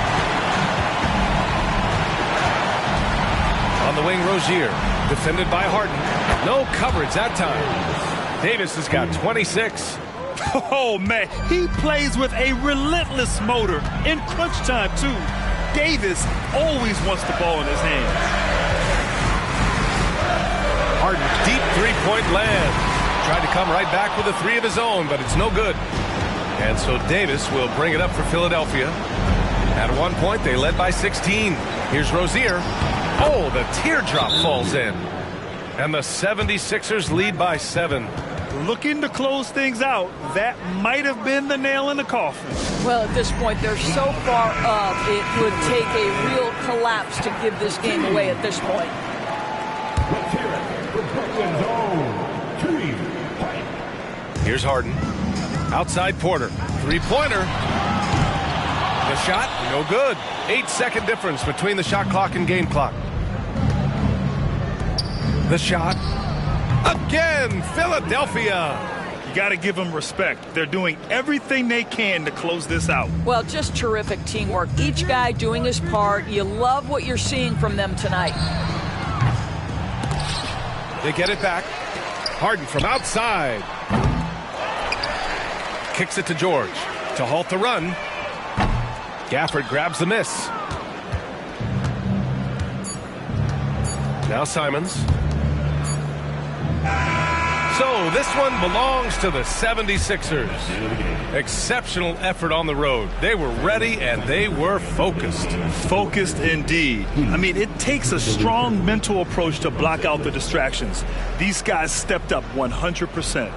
[SPEAKER 3] On the wing, Rozier. Defended by Harden. No coverage that time. Davis has got 26.
[SPEAKER 2] Oh, man. He plays with a relentless motor in crunch time, too. Davis always wants the ball in his hands.
[SPEAKER 1] Harden, deep three-point land. Tried to come right back with a 3 of his own, but it's no good. And so Davis will bring it up for Philadelphia. At one point, they led by 16. Here's Rozier. Oh, the teardrop falls in. And the 76ers lead by 7.
[SPEAKER 2] Looking to close things out. That might have been the nail in the coffin.
[SPEAKER 3] Well, at this point, they're so far up, it would take a real collapse to give this game away at this point.
[SPEAKER 1] Here's Harden. Outside Porter. Three-pointer. The shot, no good. 8-second difference between the shot clock and game clock. The shot. Again, Philadelphia.
[SPEAKER 2] You got to give them respect. They're doing everything they can to close this out.
[SPEAKER 3] Well, just terrific teamwork. Each guy doing his part. You love what you're seeing from them tonight.
[SPEAKER 1] They get it back. Harden from outside. Kicks it to George to halt the run. Gafford grabs the miss. Now Simons. So this one belongs to the 76ers. Exceptional effort on the road. They were ready and they were focused.
[SPEAKER 2] Focused indeed. I mean, it takes a strong mental approach to block out the distractions. These guys stepped up 100%.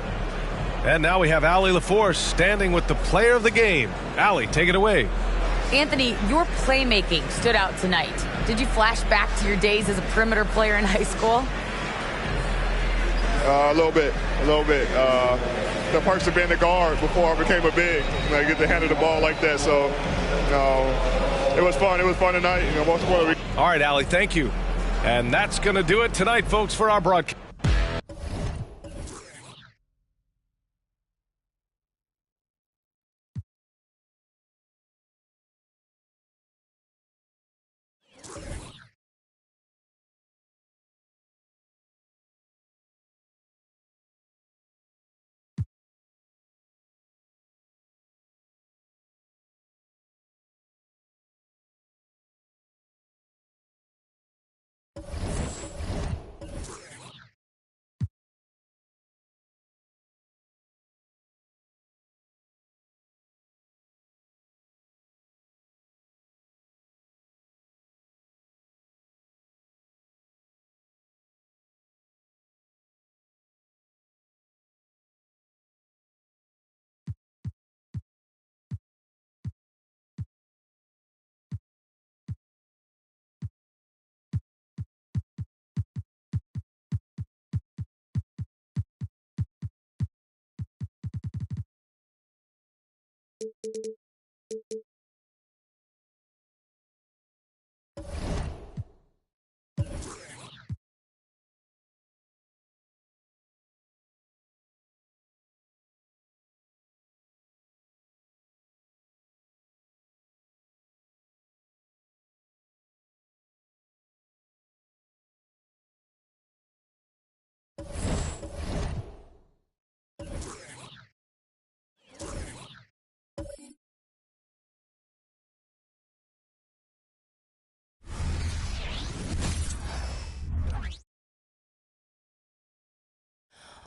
[SPEAKER 1] And now we have Allie LaForce standing with the player of the game. Allie, take it away.
[SPEAKER 9] Anthony, your playmaking stood out tonight. Did you flash back to your days as a perimeter player in high school?
[SPEAKER 10] A little bit. The perks of being a guard before I became a big. I get to handle the ball like that. So, it was fun. It was fun tonight.
[SPEAKER 1] All right, Allie, thank you. And that's going to do it tonight, folks, for our broadcast.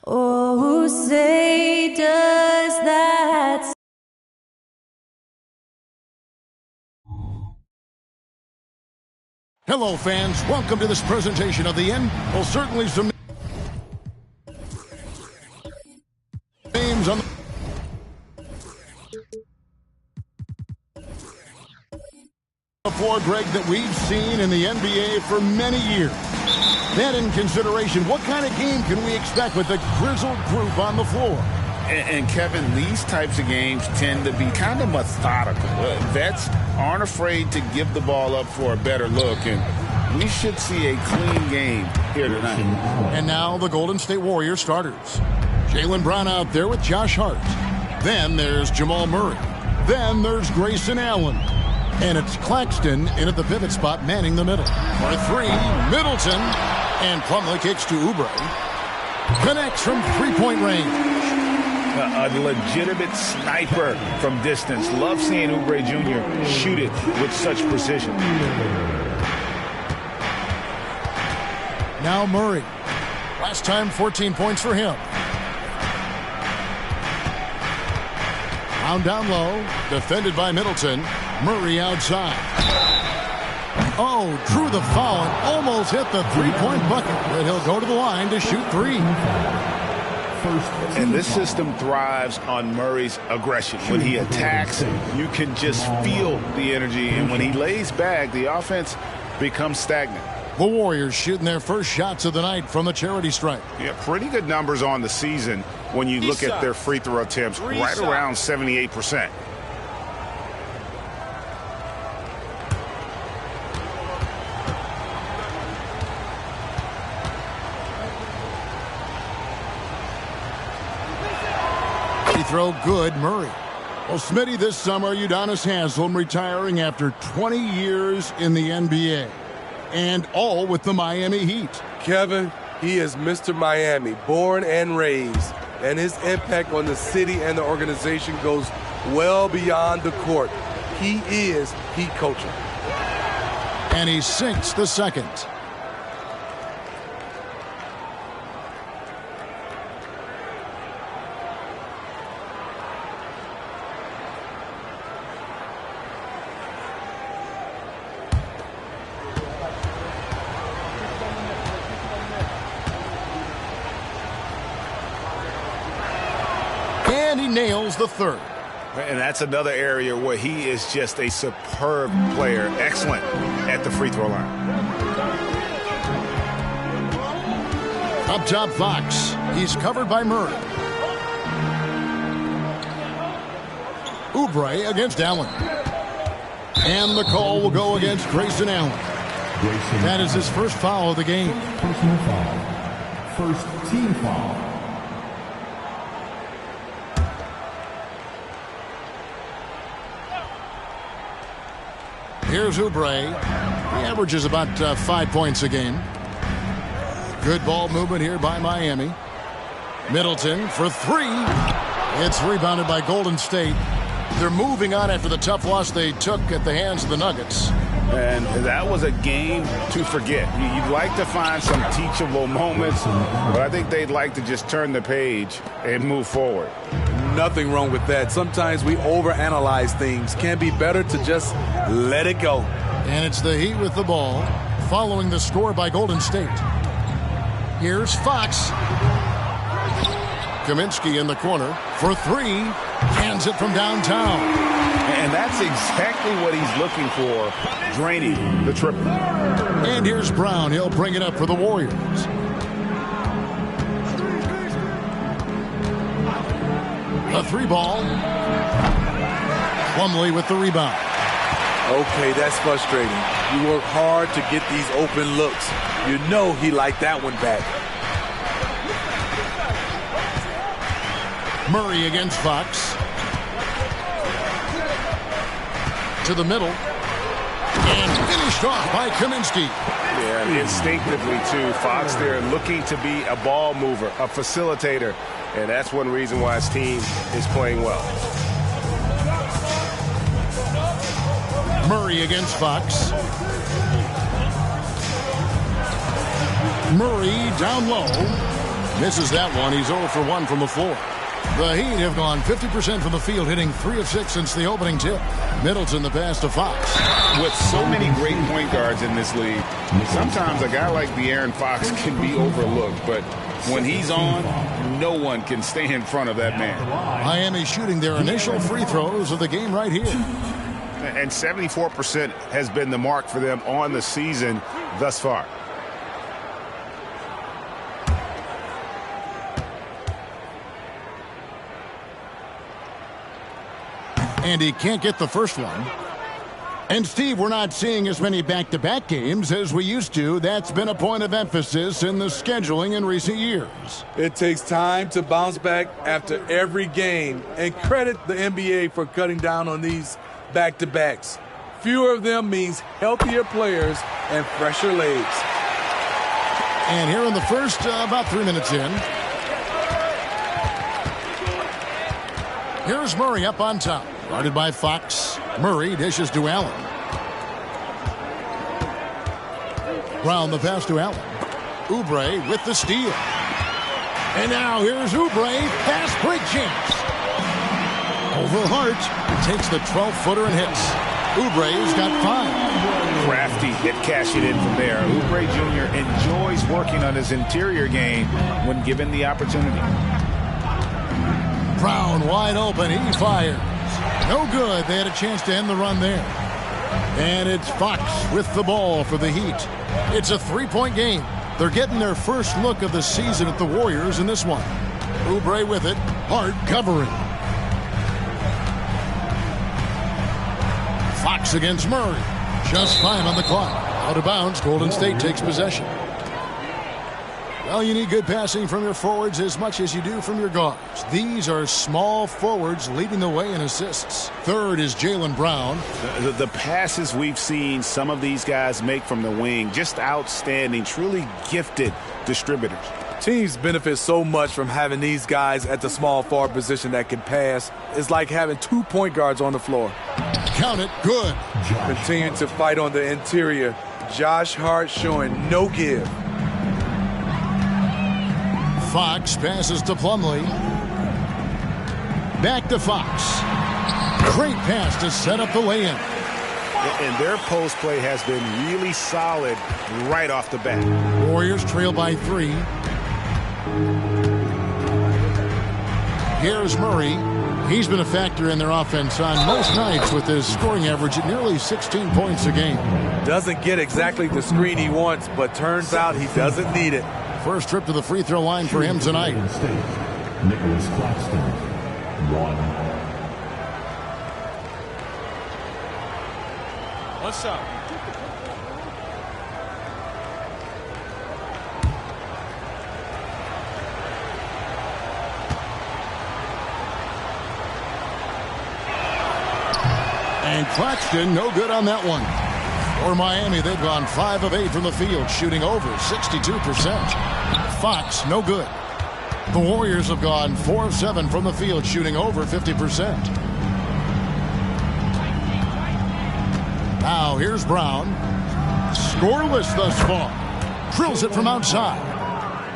[SPEAKER 11] Oh, say does that.
[SPEAKER 12] Hello, fans. Welcome to this presentation of the end. Well, certainly some names on the floor, Greg, that we've seen in the NBA for many years. That in consideration, what kind of game can we expect with the grizzled group on the floor?
[SPEAKER 13] And Kevin, these types of games tend to be kind of methodical. Vets aren't afraid to give the ball up for a better look, and we should see a clean game here tonight.
[SPEAKER 12] And now the Golden State Warriors starters. Jaylen Brown out there with Josh Hart. Then there's Jamal Murray. Then there's Grayson Allen. And it's Claxton in at the pivot spot, manning the middle. For three, Middleton. And Plumlee kicks to Oubre. Connects from three-point range.
[SPEAKER 13] A legitimate sniper from distance. Love seeing Oubre Jr. shoot it with such precision.
[SPEAKER 12] Now Murray. Last time, 14 points for him. Down low. Defended by Middleton. Murray outside. Oh, drew the foul and almost hit the three-point bucket. But he'll go to the line to shoot three.
[SPEAKER 13] And this system thrives on Murray's aggression. When he attacks, you can just feel the energy. And when he lays back, the offense becomes stagnant.
[SPEAKER 12] The Warriors shooting their first shots of the night from the charity stripe.
[SPEAKER 13] Yeah, pretty good numbers on the season when you look at their free throw attempts, right around 78%.
[SPEAKER 12] Throw good, Murray. Well, Smitty, this summer, Udonis Haslem retiring after 20 years in the NBA. And all with the Miami Heat.
[SPEAKER 14] Kevin, he is Mr. Miami, born and raised. And his impact on the city and the organization goes well beyond the court. He is Heat culture.
[SPEAKER 12] And he sinks the second. And he nails the third.
[SPEAKER 13] And that's another area where he is just a superb player, excellent at the free throw line.
[SPEAKER 12] Up top, Fox. He's covered by Murray. Oubre against Allen. And the call will go against Grayson Allen. That is his first foul of the game.
[SPEAKER 4] Personal foul. First team foul.
[SPEAKER 12] Here's Oubre. He averages about 5 points a game. Good ball movement here by Miami. Middleton for three. It's rebounded by Golden State. They're moving on after the tough loss they took at the hands of the Nuggets.
[SPEAKER 13] And that was a game to forget. You'd like to find some teachable moments, but I think they'd like to just turn the page and move forward.
[SPEAKER 14] Nothing wrong with that. Sometimes we overanalyze things. Can be better to just let it go.
[SPEAKER 12] And it's the Heat with the ball, following the score by Golden State. Here's Fox. Kaminsky in the corner for three. Hands it from downtown.
[SPEAKER 13] And that's exactly what he's looking for, draining the triple.
[SPEAKER 12] And here's Brown. He'll bring it up for the Warriors. A three ball. Plumlee with the rebound.
[SPEAKER 14] Okay, that's frustrating. You work hard to get these open looks. You know he liked that one back.
[SPEAKER 12] Murray against Fox. To the middle. And finished off by Kaminsky.
[SPEAKER 1] Yeah, instinctively, too. Fox there looking to be a ball mover, a facilitator. And that's one reason why his team is playing well.
[SPEAKER 12] Murray against Fox. Murray down low. Misses that one. He's 0 for 1 from the floor. The Heat have gone 50% from the field, hitting 3 of 6 since the opening tip. Middleton the pass to Fox.
[SPEAKER 13] With so many great point guards in this league, sometimes a guy like De'Aaron Fox can be overlooked, but when he's on, no one can stay in front of that man.
[SPEAKER 12] Miami shooting their initial free throws of the game right here.
[SPEAKER 1] And 74% has been the mark for them on the season thus far.
[SPEAKER 12] And he can't get the first one. And, Steve, we're not seeing as many back-to-back games as we used to. That's been a point of emphasis in the scheduling in recent years.
[SPEAKER 14] It takes time to bounce back after every game. And credit the NBA for cutting down on these back-to-backs. Fewer of them means healthier players and fresher legs.
[SPEAKER 12] And here in the first, about 3 minutes in. Here's Murray up on top. Guarded by Fox. Murray dishes to Allen. Brown the pass to Allen. Oubre with the steal. And now here's Oubre. Pass break chance. Over Hart. Takes the 12-footer and hits. Oubre's got 5.
[SPEAKER 13] crafty at cashing in from there. Oubre Jr. enjoys working on his interior game when given the opportunity.
[SPEAKER 12] Brown wide open. He fires. No good. They had a chance to end the run there. And it's Fox with the ball for the Heat. It's a three-point game. They're getting their first look of the season at the Warriors in this one. Oubre with it. Hard covering. Fox against Murray. Just 5 on the clock. Out of bounds. Golden State takes possession. Well, you need good passing from your forwards as much as you do from your guards. These are small forwards leading the way in assists. Third is Jaylen Brown.
[SPEAKER 13] The passes we've seen some of these guys make from the wing, just outstanding, truly gifted distributors.
[SPEAKER 14] Teams benefit so much from having these guys at the small forward position that can pass. It's like having 2 point guards on the floor.
[SPEAKER 12] Count it. Good.
[SPEAKER 14] Continuing to fight on the interior. Josh Hart showing no give.
[SPEAKER 12] Fox passes to Plumlee. Back to Fox. Great pass to set up the lay-in.
[SPEAKER 13] And their post play has been really solid right off the bat.
[SPEAKER 12] Warriors trail by 3. Here's Murray. He's been a factor in their offense on most nights with his scoring average at nearly 16 points a game.
[SPEAKER 14] Doesn't get exactly the screen he wants, but turns out he doesn't need it.
[SPEAKER 12] First trip to the free throw line for him tonight.
[SPEAKER 4] Nicholas Claxton, 1.
[SPEAKER 5] One shot.
[SPEAKER 12] And Claxton, no good on that one. For Miami, they've gone 5 of 8 from the field, shooting over 62%. Fox, no good. The Warriors have gone 4 of 7 from the field, shooting over 50%. Now here's Brown. Scoreless thus far. Drills it from outside.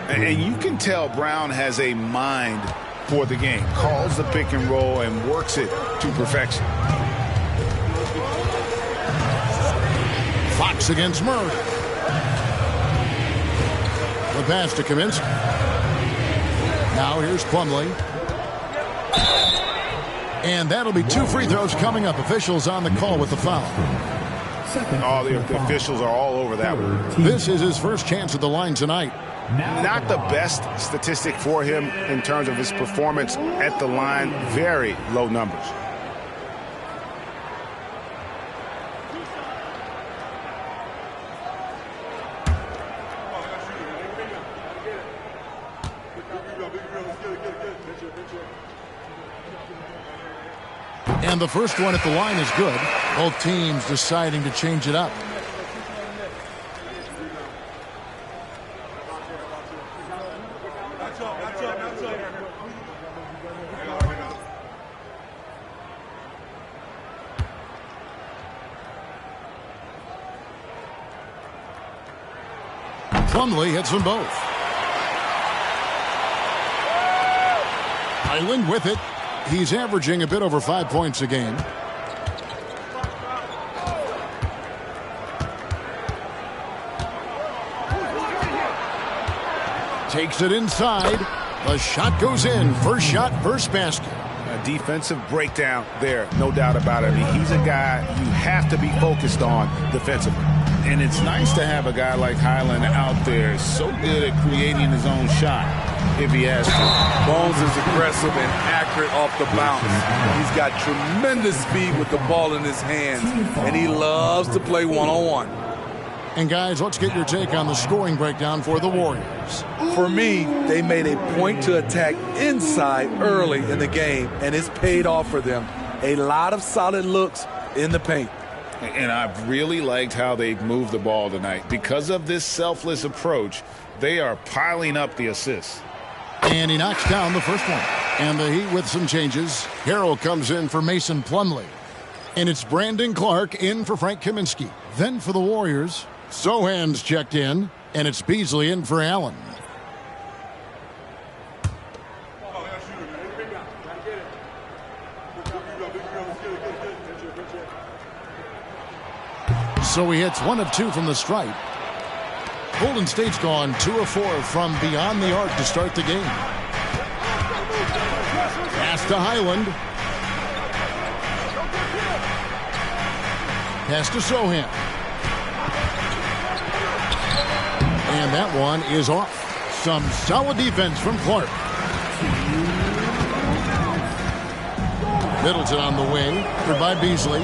[SPEAKER 13] And you can tell Brown has a mind for the game. Calls the pick and roll and works it to perfection.
[SPEAKER 12] Fox against Murray. The pass to Kaminsky. Now here's Plumlee. And that'll be 2 free throws coming up. Officials on the call with the foul.
[SPEAKER 13] Oh, the officials are all over that one.
[SPEAKER 12] This is his first chance at the line tonight.
[SPEAKER 13] Not the best statistic for him in terms of his performance at the line. Very low numbers.
[SPEAKER 12] And the first one at the line is good. Both teams deciding to change it up. Plumlee hits them both. Island with it. He's averaging a bit over 5 points a game. Takes it inside. The shot goes in. First shot, first basket.
[SPEAKER 13] A defensive breakdown there, no doubt about it. I mean, he's a guy you have to be focused on defensively. And it's nice to have a guy like Highland out there, so good at creating his own shot if he has to.
[SPEAKER 14] Bones is aggressive and accurate off the bounce. He's got tremendous speed with the ball in his hands, and he loves to play one-on-one.
[SPEAKER 12] And guys, let's get your take on the scoring breakdown for the Warriors.
[SPEAKER 14] For me, they made a point to attack inside early in the game, and it's paid off for them. A lot of solid looks in the paint.
[SPEAKER 13] And I've really liked how they've moved the ball tonight. Because of this selfless approach, they are piling up the assists.
[SPEAKER 12] And he knocks down the first one. And the Heat with some changes. Harrell comes in for Mason Plumlee. And it's Brandon Clark in for Frank Kaminsky. Then for the Warriors, Sohan's checked in. And it's Beasley in for Allen. So he hits 1 of 2 from the stripe. Golden State's gone 2 of 4 from beyond the arc to start the game. Pass to Highland. Pass to Sohan. And that one is off. Some solid defense from Clark. Middleton on the wing. By Beasley.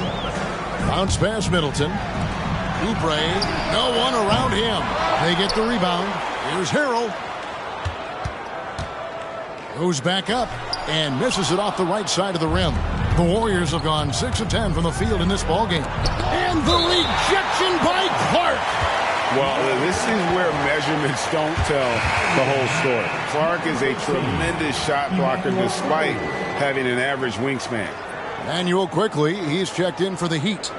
[SPEAKER 12] Bounce pass Middleton. Oubre. No one around him. They get the rebound. Here's Harrell. Goes back up and misses it off the right side of the rim. The Warriors have gone 6 of 10 from the field in this ballgame. And the rejection by Clark.
[SPEAKER 13] Well, this is where measurements don't tell the whole story. Clark is a tremendous shot blocker despite having an average wingspan.
[SPEAKER 12] Manuel quickly, he's checked in for the Heat.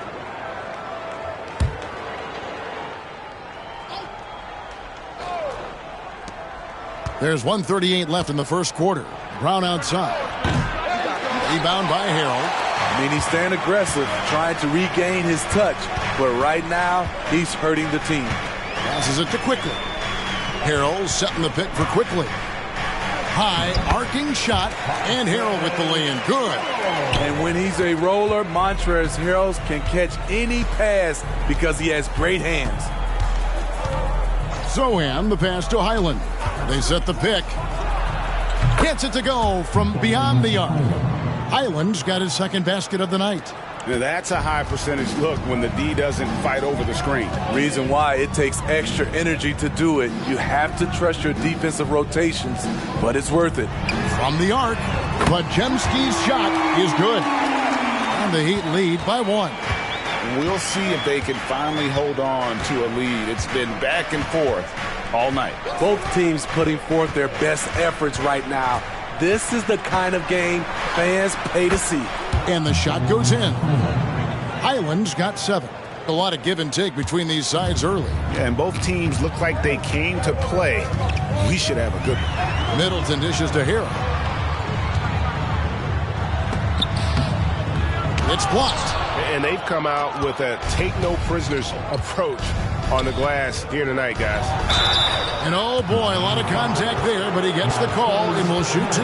[SPEAKER 12] There's 1:38 left in the first quarter. Brown outside. Rebound by Harrell.
[SPEAKER 14] I mean, he's staying aggressive, trying to regain his touch. But right now, he's hurting the team.
[SPEAKER 12] Passes it to Quickly. Harrell setting the pick for Quickly. High, arcing shot, and Harrell with the lay-in. Good.
[SPEAKER 14] And when he's a roller, Montrezl Harrell can catch any pass because he has great hands.
[SPEAKER 12] Sohan, the pass to Highland. They set the pick. Gets it to go from beyond the arc. Highland's got his second basket of the night.
[SPEAKER 13] Now that's a high percentage look when the D doesn't fight over the screen.
[SPEAKER 14] Reason why it takes extra energy to do it. You have to trust your defensive rotations, but it's worth it.
[SPEAKER 12] From the arc, Podziemski's shot is good. And the Heat lead by 1.
[SPEAKER 13] We'll see if they can finally hold on to a lead. It's been back and forth all night.
[SPEAKER 14] Both teams putting forth their best efforts right now. This is the kind of game fans pay to see.
[SPEAKER 12] And the shot goes in. Highland's got 7. A lot of give and take between these sides early.
[SPEAKER 13] Yeah, and both teams look like they came to play. We should have a good one.
[SPEAKER 12] Middleton dishes to Harrell. It's blocked.
[SPEAKER 1] And they've come out with a take-no-prisoners approach on the glass here tonight, guys.
[SPEAKER 12] And oh boy, a lot of contact there, but he gets the call and will shoot 2.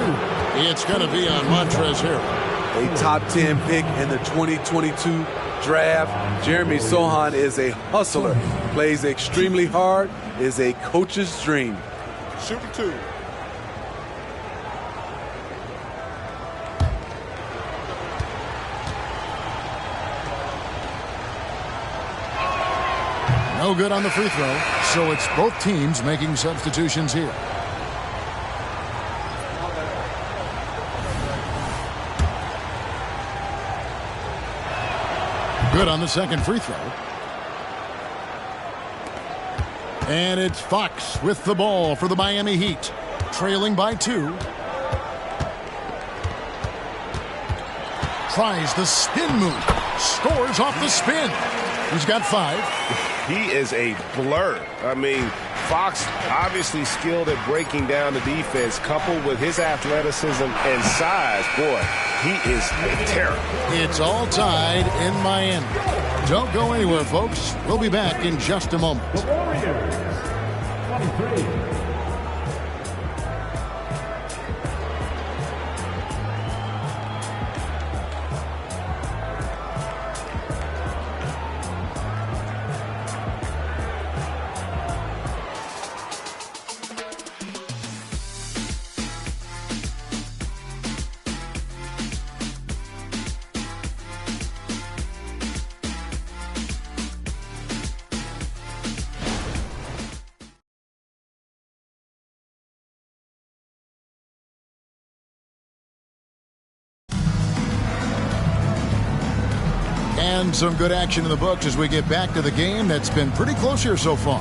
[SPEAKER 12] It's going to be on Montrezl Harrell.
[SPEAKER 14] A top 10 pick in the 2022 draft. Jeremy Sohan is a hustler, plays extremely hard, is a coach's dream.
[SPEAKER 5] Shooting 2.
[SPEAKER 12] No good on the free throw, so it's both teams making substitutions here. Good on the second free throw. And it's Fox with the ball for the Miami Heat. Trailing by 2. Tries the spin move. Scores off the spin. He's got 5.
[SPEAKER 1] He is a blur. I mean, Fox obviously skilled at breaking down the defense, coupled with his athleticism and size. Boy, he is a terror.
[SPEAKER 12] It's all tied in Miami. Don't go anywhere, folks. We'll be back in just a moment.
[SPEAKER 4] The Warriors, 23.
[SPEAKER 12] And some good action in the books as we get back to the game that's been pretty close here so far.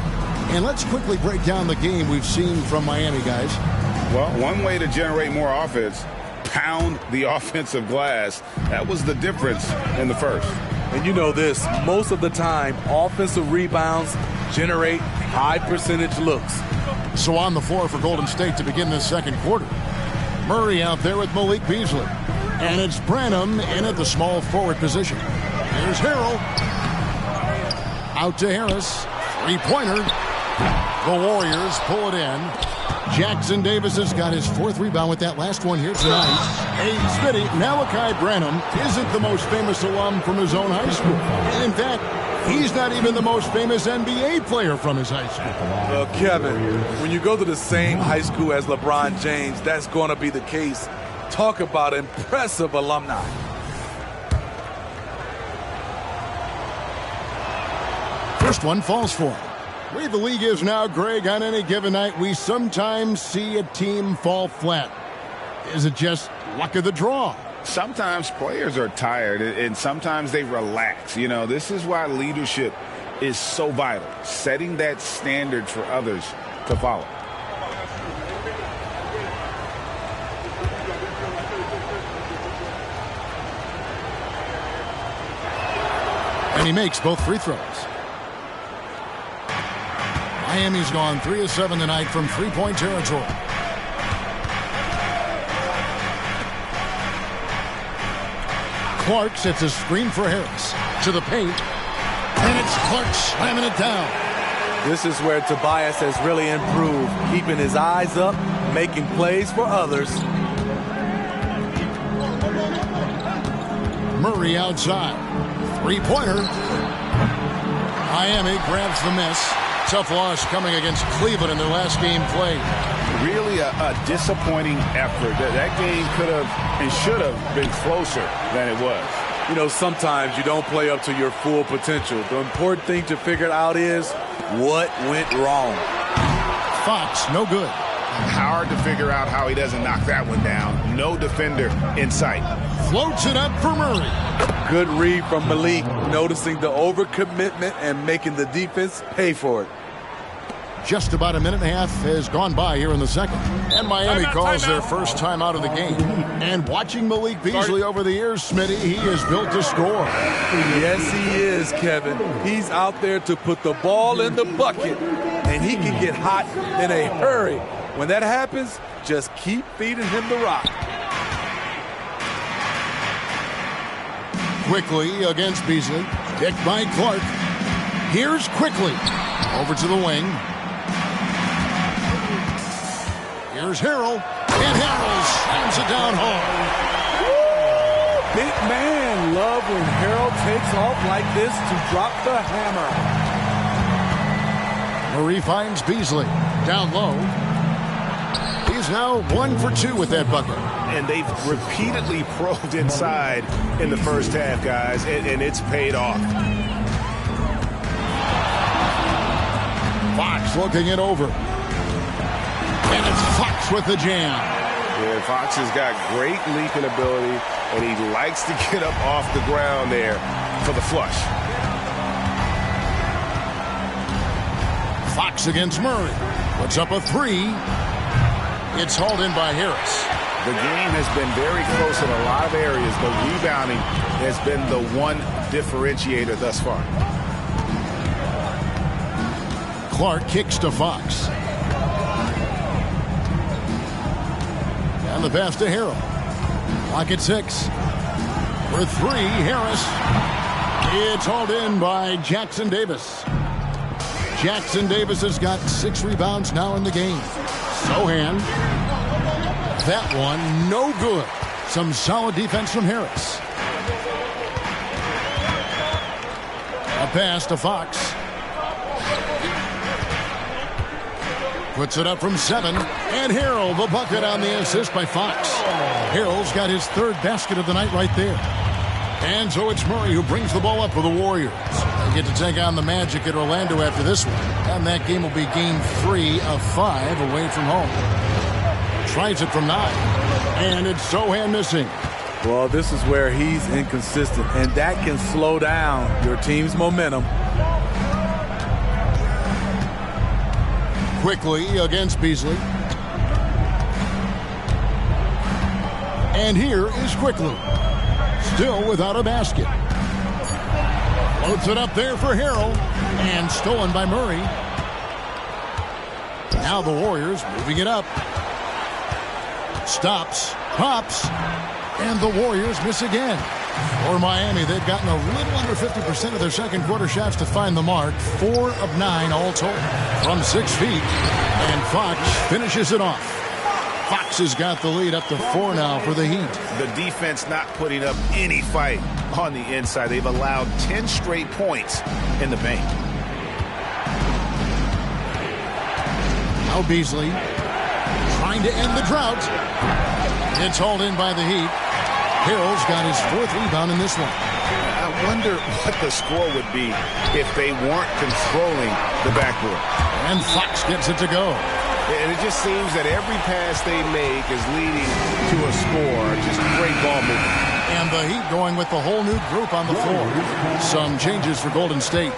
[SPEAKER 12] And let's quickly break down the game we've seen from Miami, guys.
[SPEAKER 13] Well, one way to generate more offense, pound the offensive glass. That was the difference in the first.
[SPEAKER 14] And you know this, most of the time, offensive rebounds generate high percentage looks.
[SPEAKER 12] So on the floor for Golden State to begin this second quarter. Murray out there with Malik Beasley. And it's Branham in at the small forward position. Here's Harrell. Out to Harris. Three-pointer. The Warriors pull it in. Jackson Davis has got his 4th rebound with that last one here tonight. Hey, Smitty, Malachi Branham isn't the most famous alum from his own high school. And in fact, he's not even the most famous NBA player from his high school.
[SPEAKER 14] Well, Kevin, when you go to the same high school as LeBron James, that's going to be the case. Talk about impressive alumni.
[SPEAKER 12] First one falls for him. The way the league is now, Greg, on any given night, we sometimes see a team fall flat. Is it just luck of the draw?
[SPEAKER 13] Sometimes players are tired, and sometimes they relax. You know, this is why leadership is so vital, setting that standard for others to follow.
[SPEAKER 12] And he makes both free throws. Miami's gone 3 of 7 tonight from three-point territory. Clark sets a screen for Harris. To the paint. And it's Clark slamming it down.
[SPEAKER 14] This is where Tobias has really improved, keeping his eyes up, making plays for others.
[SPEAKER 12] Murray outside. Three-pointer. Miami grabs the miss. Tough loss coming against Cleveland in their last game played.
[SPEAKER 13] Really a disappointing effort. That game could have and should have been closer than it was.
[SPEAKER 14] You know, sometimes you don't play up to your full potential. The important thing to figure out is what went wrong.
[SPEAKER 12] Fox, no good.
[SPEAKER 13] Hard to figure out how he doesn't knock that one down. No defender in sight.
[SPEAKER 12] Floats it up for Murray.
[SPEAKER 14] Good read from Malik, noticing the overcommitment and making the defense pay for it.
[SPEAKER 12] Just about a minute and a half has gone by here in the second. And Miami calls their first time out of the game. And watching Malik Beasley over the years, Smitty, he is built to score.
[SPEAKER 14] Yes, he is, Kevin. He's out there to put the ball in the bucket, and he can get hot in a hurry. When that happens, just keep feeding him the rock.
[SPEAKER 12] Quickly against Beasley. Picked by Clark. Here's Quickly. Over to the wing. Here's Harrell. And Harrell slams it down home.
[SPEAKER 14] Big man love when Harrell takes off like this to drop the hammer.
[SPEAKER 12] Murray finds Beasley. Down low. He's now 1 for 2 with that bucket.
[SPEAKER 15] And they've repeatedly probed inside in the first half, guys, and it's paid off.
[SPEAKER 12] Fox looking it over. And it's Fox with the jam.
[SPEAKER 15] Yeah, Fox has got great leaping ability, and he likes to get up off the ground there for the flush.
[SPEAKER 12] Fox against Murray. Puts up a 3. It's hauled in by Harris.
[SPEAKER 15] The game has been very close in a lot of areas, but rebounding has been the one differentiator thus far.
[SPEAKER 12] Clark kicks to Fox. And the pass to Harrell. Clock at 6. For 3, Harris. It's hauled in by Jackson Davis. Jackson Davis has got 6 rebounds now in the game. Sohan. That one, no good. Some solid defense from Harris. A pass to Fox. Puts it up from 7. And Harrell, the bucket on the assist by Fox. Harrell's got his 3rd basket of the night right there. And so it's Murray who brings the ball up for the Warriors. They get to take on the Magic at Orlando after this one. And that game will be game 3 of 5 away from home. Tries it from 9. And it's Sohan missing.
[SPEAKER 14] Well, this is where he's inconsistent, and that can slow down your team's momentum.
[SPEAKER 12] Quickly against Beasley. And here is Quickly. Still without a basket. Floats it up there for Harrell. And stolen by Murray. Now the Warriors moving it up. Stops, pops, and the Warriors miss again. For Miami, they've gotten a little under 50% of their second quarter shots to find the mark. 4 of 9 all told from 6 feet. And Fox finishes it off. Fox has got the lead up to 4 now for the Heat.
[SPEAKER 13] The defense not putting up any fight on the inside. They've allowed 10 straight points in the paint.
[SPEAKER 12] Now Beasley trying to end the drought. It's hauled in by the Heat. Harrell's got his 4th rebound in this one.
[SPEAKER 13] I wonder what the score would be if they weren't controlling the backboard.
[SPEAKER 12] And Fox gets it to go.
[SPEAKER 13] And it just seems that every pass they make is leading to a score. Just great ball movement.
[SPEAKER 12] And the Heat going with the whole new group on the floor. Some changes for Golden State.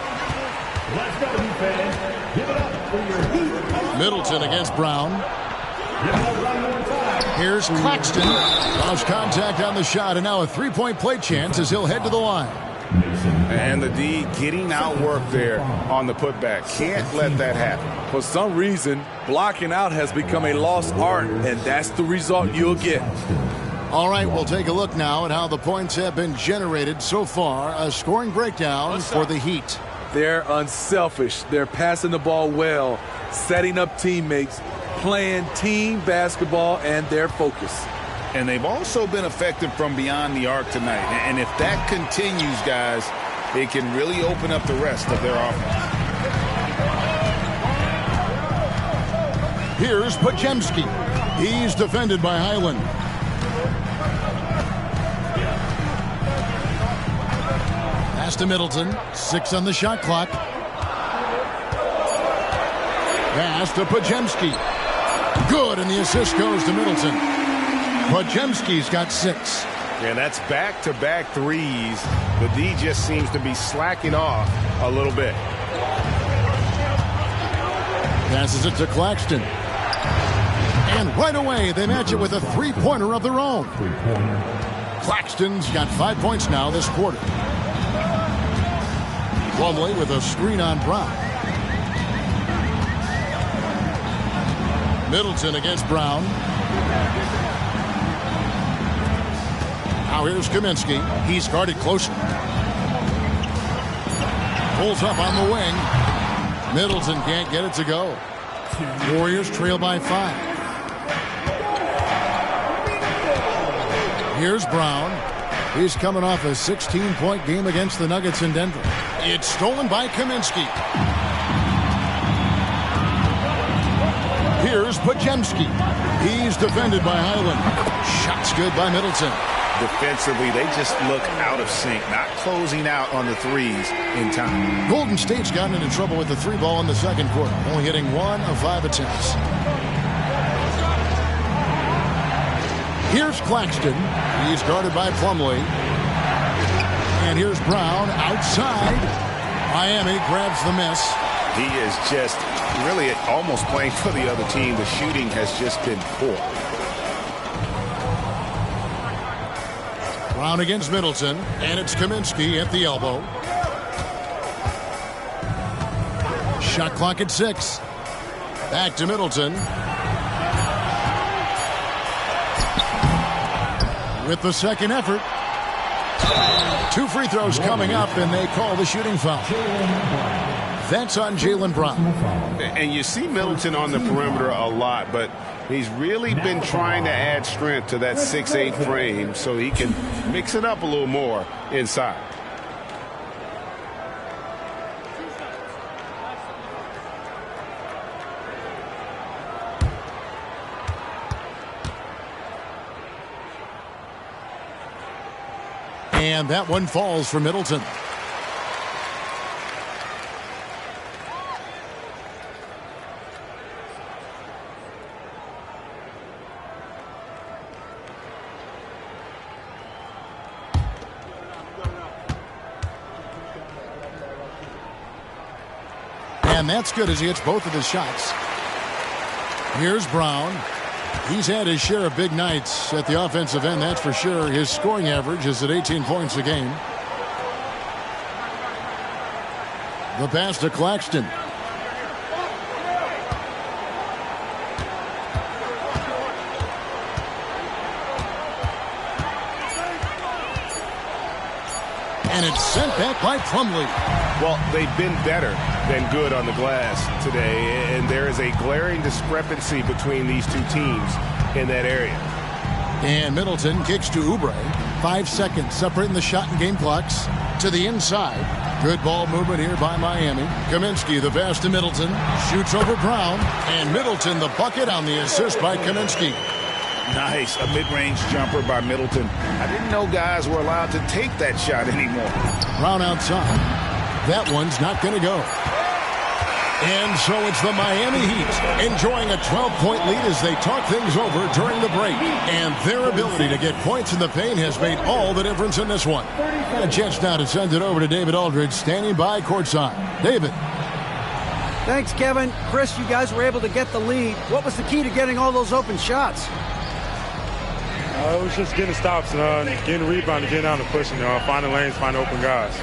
[SPEAKER 12] Middleton against Brown. Here's Claxton. Lost contact on the shot, and now a 3-point play chance as he'll head to the line.
[SPEAKER 13] And the D getting outworked there on the putback. Can't let that happen.
[SPEAKER 14] For some reason, blocking out has become a lost art, and that's the result you'll get.
[SPEAKER 12] All right, we'll take a look now at how the points have been generated so far. A scoring breakdown for the Heat.
[SPEAKER 14] They're unselfish. They're passing the ball well, setting up teammates, playing team basketball, and their focus.
[SPEAKER 13] And they've also been effective from beyond the arc tonight. And if that continues, guys, it can really open up the rest of their offense.
[SPEAKER 12] Here's Podziemski. He's defended by Highland. Pass to Middleton. 6 on the shot clock. Pass to Podziemski. Good, and the assist goes to Middleton. Podziemski's got 6.
[SPEAKER 15] And that's back-to-back threes. The D just seems to be slacking off a little bit.
[SPEAKER 12] Passes it to Claxton. And right away, they match it with a 3-pointer of their own. Claxton's got 5 points now this quarter. Plumlee with a screen on Brown. Middleton against Brown. Now here's Kaminsky. He's guarded closer. Pulls up on the wing. Middleton can't get it to go. Warriors trail by 5. Here's Brown. He's coming off a 16-point game against the Nuggets in Denver. It's stolen by Kaminsky. Here's Podziemski. He's defended by Highland. Shots good by Middleton.
[SPEAKER 13] Defensively, they just look out of sync, not closing out on the threes in time.
[SPEAKER 12] Golden State's gotten into trouble with the 3 ball in the second quarter, only hitting 1 of 5 attempts. Here's Claxton. He's guarded by Plumlee. And here's Brown outside. Miami grabs the miss.
[SPEAKER 15] He is just really almost playing for the other team. The shooting has just been poor.
[SPEAKER 12] Brown against Middleton, and it's Kaminsky at the elbow. Shot clock at 6. Back to Middleton. With the second effort. 2 free throws coming up, and they call the shooting foul. That's on Jaylen Brown.
[SPEAKER 15] And you see Middleton on the perimeter a lot, but he's really been trying to add strength to that 6'8" frame so he can mix it up a little more inside.
[SPEAKER 12] And that one falls for Middleton. And that's good as he hits both of his shots. Here's Brown. He's had his share of big nights at the offensive end, that's for sure. His scoring average is at 18 points a game. The pass to Claxton. And it's sent back by Plumlee.
[SPEAKER 15] Well, they've been better than good on the glass today, and there is a glaring discrepancy between these two teams in that area.
[SPEAKER 12] And Middleton kicks to Oubre. 5 seconds separating the shot and game clocks. To the inside. Good ball movement here by Miami. Kaminsky, the pass to Middleton. Shoots over Brown. And Middleton, the bucket on the assist by Kaminsky.
[SPEAKER 13] Nice. A mid-range jumper by Middleton. I didn't know guys were allowed to take that shot anymore.
[SPEAKER 12] Brown outside. That one's not going to go. And so it's the Miami Heat enjoying a 12-point lead as they talk things over during the break. And their ability to get points in the paint has made all the difference in this one. A chance now to send it over to David Aldridge, standing by courtside. David.
[SPEAKER 16] Thanks, Kevin. Chris, you guys were able to get the lead. What was the key to getting all those open shots?
[SPEAKER 17] It was just getting stops, getting rebound, getting out and pushing, finding lanes, finding open guys.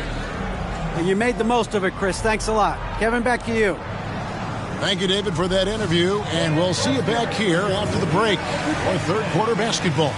[SPEAKER 16] And you made the most of it, Chris. Thanks a lot. Kevin, back to you.
[SPEAKER 12] Thank you, David, for that interview, and we'll see you back here after the break for third quarter basketball.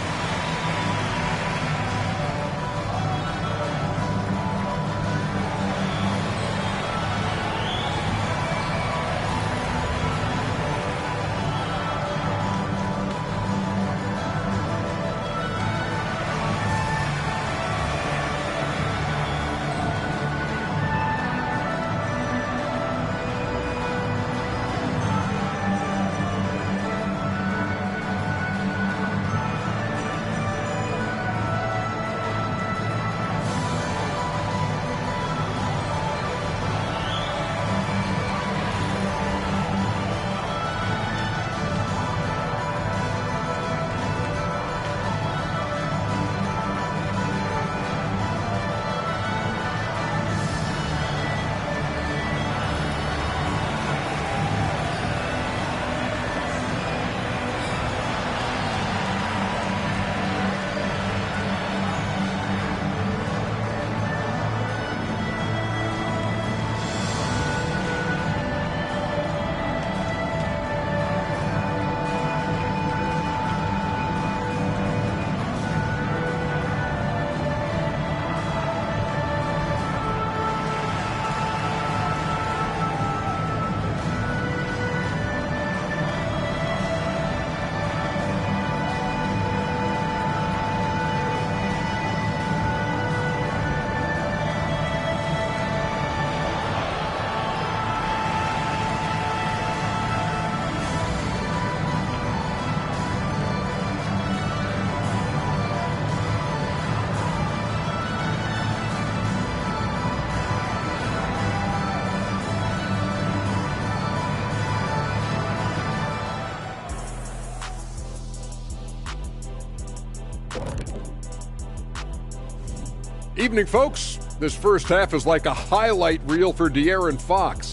[SPEAKER 7] Evening, folks. This first half is like a highlight reel for De'Aaron Fox.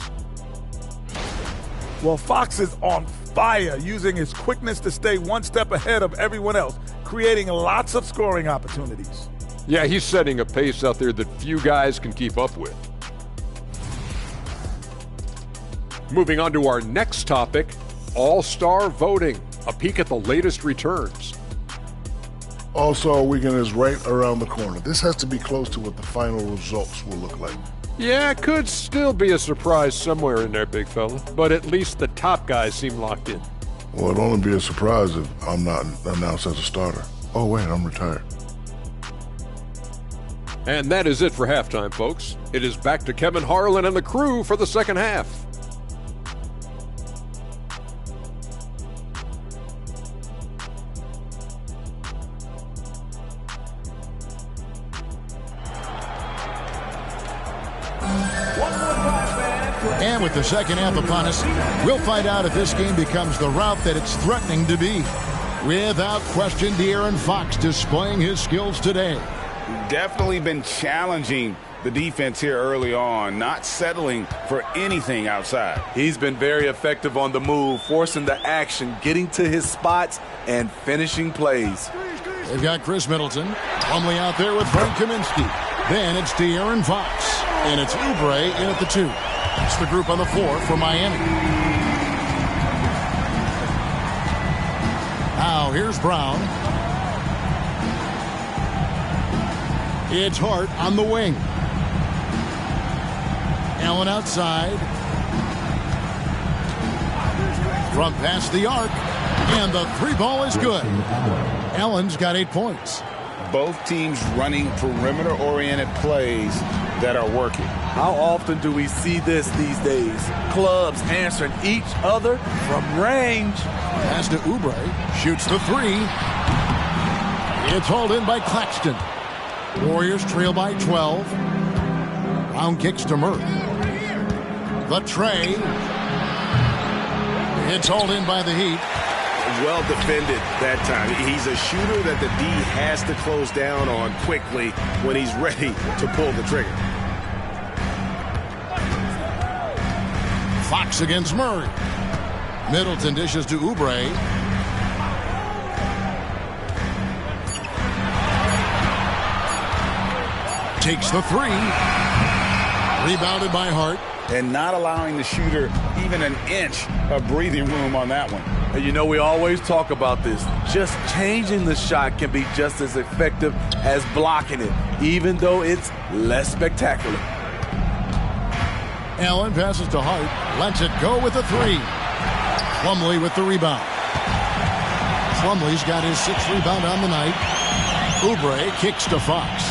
[SPEAKER 6] Well, Fox is on fire, using his quickness to stay one step ahead of everyone else, creating lots of scoring opportunities.
[SPEAKER 7] Yeah, he's setting a pace out there that few guys can keep up with. Moving on to our next topic, All-Star voting. A peek at the latest returns.
[SPEAKER 8] All-Star weekend is right around the corner. This has to be close to what the final results will look like.
[SPEAKER 7] Yeah, it could still be a surprise somewhere in there, big fella. But at least the top guys seem locked in.
[SPEAKER 8] Well, it'd only be a surprise if I'm not announced as a starter. Oh, wait, I'm retired.
[SPEAKER 7] And that is it for halftime, folks. It is back to Kevin Harlan and the crew for the second half.
[SPEAKER 12] And with the second half upon us, we'll find out if this game becomes the rout that it's threatening to be. Without question, De'Aaron Fox displaying his skills today.
[SPEAKER 13] Definitely been challenging the defense here early on, not settling for anything outside.
[SPEAKER 14] He's been very effective on the move, forcing the action, getting to his spots, and finishing plays.
[SPEAKER 12] They've got Chris Middleton. Plumlee out there with Frank Kaminsky. Then it's De'Aaron Fox. And it's Oubre in at the 2. That's the group on the floor for Miami. Now here's Brown. It's Hart on the wing. Allen outside. From past the arc. And the three ball is good. Allen's got 8 points.
[SPEAKER 13] Both teams running perimeter-oriented plays that are working.
[SPEAKER 14] How often do we see this these days? Clubs answering each other from range.
[SPEAKER 12] Pass to Oubre. Shoots the three. It's hauled in by Claxton. Warriors trail by 12. Brown kicks to Murray. The tray. It's hauled in by the Heat.
[SPEAKER 15] Well defended that time. He's a shooter that the D has to close down on quickly when he's ready to pull the trigger.
[SPEAKER 12] Fox against Murray. Middleton dishes to Oubre. Takes the three. Rebounded by Hart.
[SPEAKER 13] And not allowing the shooter even an inch of breathing room on that one.
[SPEAKER 14] And you know, we always talk about this. Just changing the shot can be just as effective as blocking it, even though it's less spectacular.
[SPEAKER 12] Allen passes to Hart. Lets it go with the three. Plumlee with the rebound. Plumlee's got his 6th rebound on the night. Oubre kicks to Fox.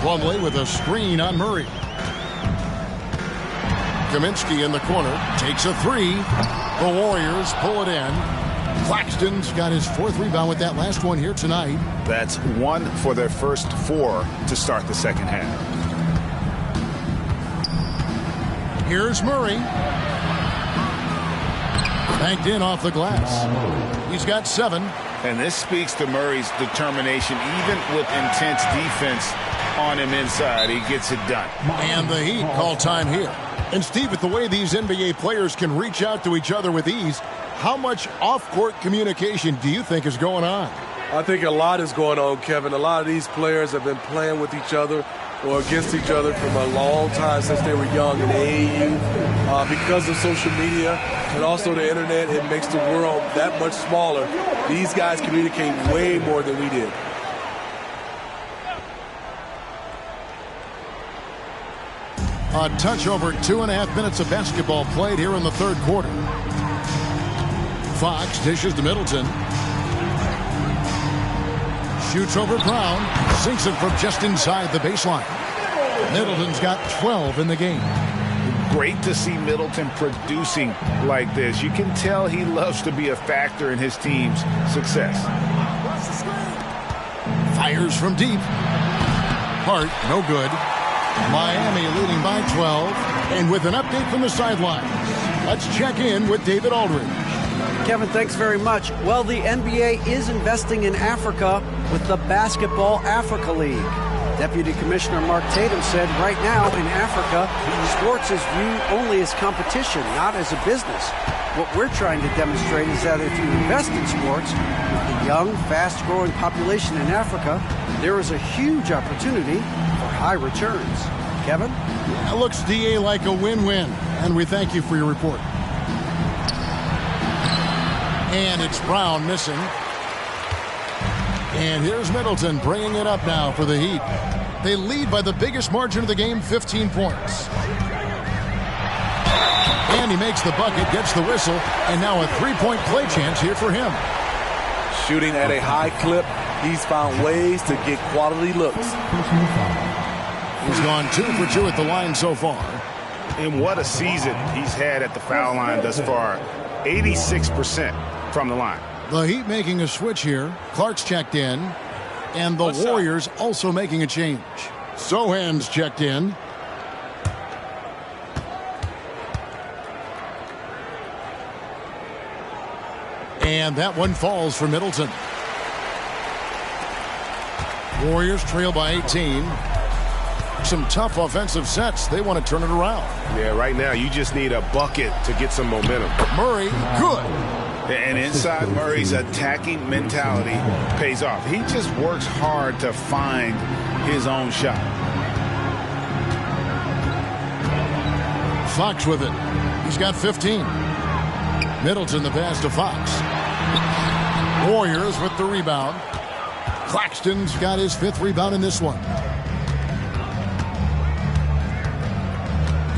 [SPEAKER 12] Plumlee with a screen on Murray. Kaminsky in the corner takes a three. The Warriors pull it in. Claxton's got his 4th rebound with that last one here tonight.
[SPEAKER 15] That's 1 for their first 4 to start the second half.
[SPEAKER 12] Here's Murray. Banked in off the glass. He's got 7.
[SPEAKER 13] And this speaks to Murray's determination, even with intense defense on him inside. He gets it done.
[SPEAKER 12] And the Heat call time here. And Steve, with the way these NBA players can reach out to each other with ease, how much off-court communication do you think is going on?
[SPEAKER 14] I think a lot is going on, Kevin. A lot of these players have been playing with each other or against each other from a long time since they were young in the AAU. Because of social media and also the internet, it makes the world that much smaller. These guys communicate way more than we did.
[SPEAKER 12] A touch over 2.5 minutes of basketball played here in the 3rd quarter. Fox dishes to Middleton. Shoots over Brown. Sinks it from just inside the baseline. Middleton's got 12 in the game.
[SPEAKER 13] Great to see Middleton producing like this. You can tell he loves to be a factor in his team's success.
[SPEAKER 12] Fires from deep. Hart, no good. Miami leading by 12. And with an update from the sidelines, let's check in with David Aldridge.
[SPEAKER 16] Kevin, thanks very much. Well, the NBA is investing in Africa with the Basketball Africa League. Deputy Commissioner Mark Tatum said right now in Africa, sports is viewed only as competition, not as a business. What we're trying to demonstrate is that if you invest in sports, with the young, fast-growing population in Africa, there is a huge opportunity for high returns. Kevin?
[SPEAKER 12] That looks, DA, like a win-win, and we thank you for your report. And it's Brown missing. And here's Middleton bringing it up now for the Heat. They lead by the biggest margin of the game, 15 points. And he makes the bucket, gets the whistle, and now a three-point play chance here for him.
[SPEAKER 14] Shooting at a high clip, he's found ways to get quality looks.
[SPEAKER 12] He's gone 2 for 2 at the line so far.
[SPEAKER 15] And what a season he's had at the foul line thus far. 86% from the line.
[SPEAKER 12] The Heat making a switch here. Clark's checked in. And the Warriors also making a change. Sohan's checked in. And that one falls for Middleton. Warriors trail by 18. Some tough offensive sets. They want to turn it around.
[SPEAKER 15] Yeah, right now you just need a bucket to get some momentum.
[SPEAKER 12] Murray, good.
[SPEAKER 13] And inside Murray's attacking mentality pays off. He just works hard to find his own shot.
[SPEAKER 12] Fox with it. He's got 15. Middleton the pass to Fox. Warriors with the rebound. Claxton's got his 5th rebound in this one.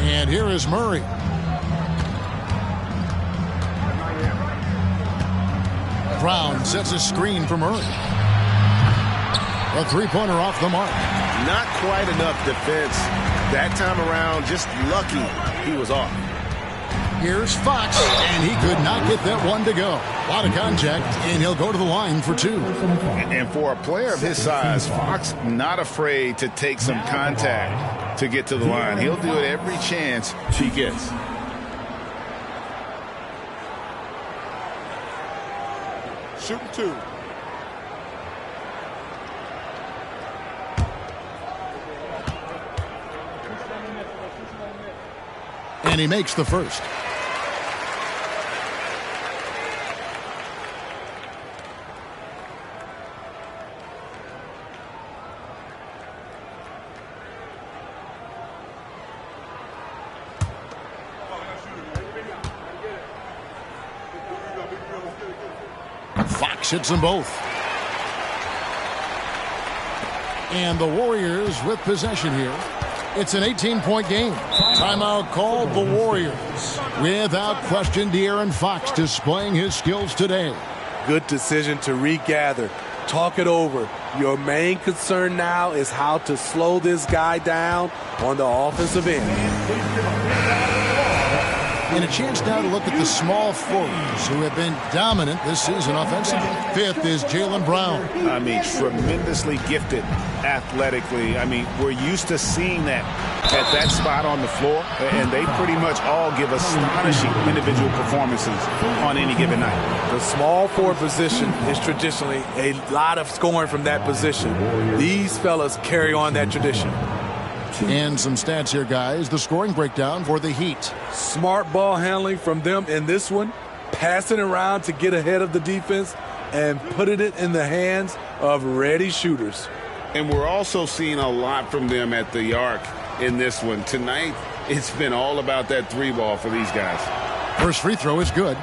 [SPEAKER 12] And here is Murray. Brown sets a screen for Murray. A three-pointer off the mark.
[SPEAKER 15] Not quite enough defense that time around. Just lucky he was off.
[SPEAKER 12] Here's Fox, and he could not get that one to go. A lot of contact, and he'll go to the line for two.
[SPEAKER 15] And for a player of his size, Fox not afraid to take some contact to get to the line. He'll do it every chance he gets.
[SPEAKER 5] Shooting two.
[SPEAKER 12] And he makes the first. Fox hits them both. And the Warriors with possession here. It's an 18-point game. Timeout called the Warriors. Without question, De'Aaron Fox displaying his skills today.
[SPEAKER 14] Good decision to regather. Talk it over. Your main concern now is how to slow this guy down on the offensive end.
[SPEAKER 12] And a chance now to look at the small forwards who have been dominant this season offensively. Fifth is Jaylen Brown.
[SPEAKER 15] I mean, tremendously gifted athletically. I mean, we're used to seeing that at that spot on the floor, and they pretty much all give astonishing individual performances on any given night.
[SPEAKER 14] The small forward position is traditionally a lot of scoring from that position. These fellas carry on that tradition.
[SPEAKER 12] And some stats here, guys. The scoring breakdown for the Heat.
[SPEAKER 14] Smart ball handling from them in this one. Passing around to get ahead of the defense and putting it in the hands of ready shooters.
[SPEAKER 15] And we're also seeing a lot from them at the arc in this one. Tonight, it's been all about that three ball for these guys.
[SPEAKER 12] First free throw is good.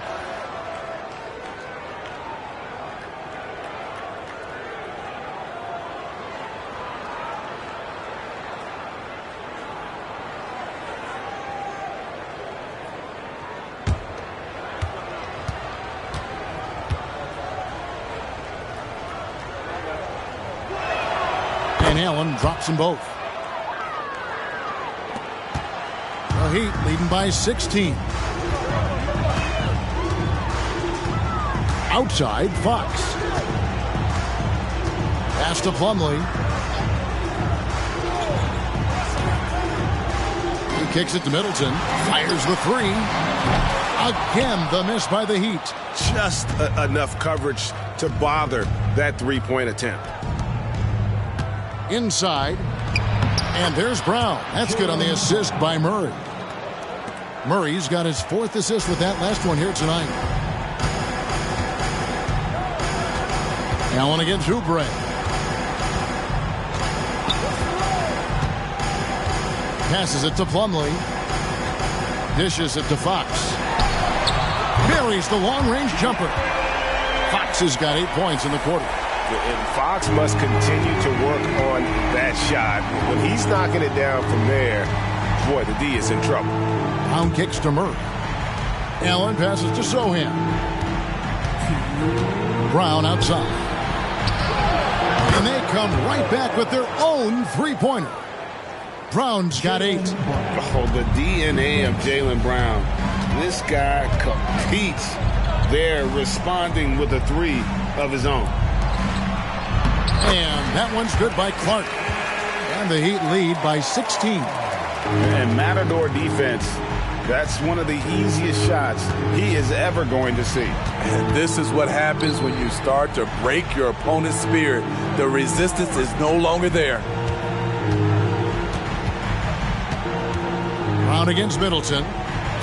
[SPEAKER 12] And Allen drops them both. The Heat leading by 16. Outside, Fox. Pass to Plumlee. He kicks it to Middleton. Fires the three. Again, the miss by the Heat.
[SPEAKER 15] Just enough coverage to bother that three-point attempt.
[SPEAKER 12] Inside. And there's Brown. That's good on the assist by Murray. Murray's got his fourth assist with that last one here tonight. Allen again through Bray. Passes it to Plumlee. Dishes it to Fox. Buries the long-range jumper. Fox has got 8 points in the quarter.
[SPEAKER 15] And Fox must continue to work on that shot. When he's knocking it down from there, boy, the D is in trouble.
[SPEAKER 12] Brown kicks to Murray. Allen passes to Sohan. Brown outside. And they come right back with their own three-pointer. Brown's got 8.
[SPEAKER 15] Oh, the DNA of Jaylen Brown. This guy competes there, responding with a three of his own.
[SPEAKER 12] And that one's good by Clark. And the Heat lead by 16.
[SPEAKER 15] And Matador defense, that's one of the easiest shots he is ever going to see.
[SPEAKER 14] And this is what happens when you start to break your opponent's spirit. The resistance is no longer there.
[SPEAKER 12] Brown against Middleton.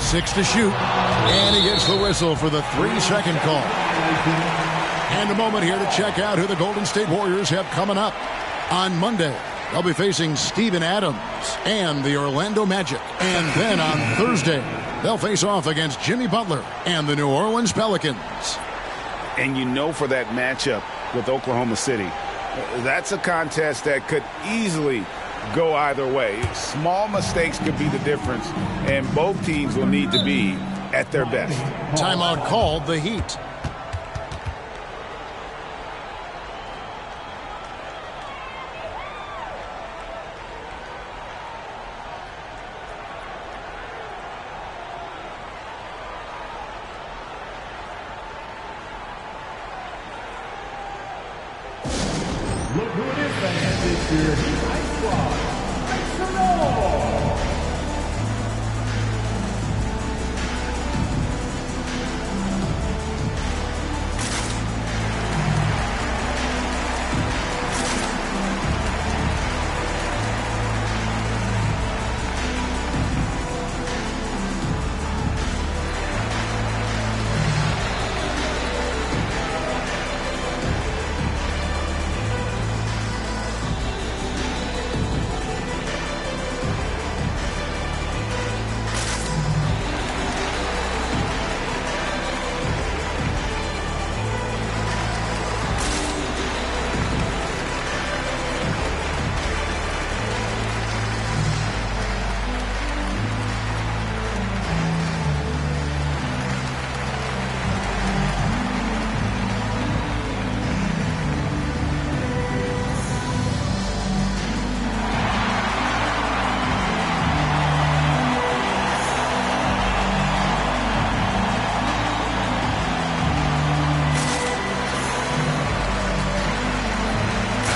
[SPEAKER 12] 6 to shoot. And he gets the whistle for the 3-second call. And a moment here to check out who the Golden State Warriors have coming up. On Monday, they'll be facing Steven Adams and the Orlando Magic. And then on Thursday, they'll face off against Jimmy Butler and the New Orleans Pelicans.
[SPEAKER 15] And you know, for that matchup with Oklahoma City, that's a contest that could easily go either way. Small mistakes could be the difference, and both teams will need to be at their best.
[SPEAKER 12] Timeout called, the Heat.
[SPEAKER 4] Look who it is that has this year. He's Ice Squad. Make some noise!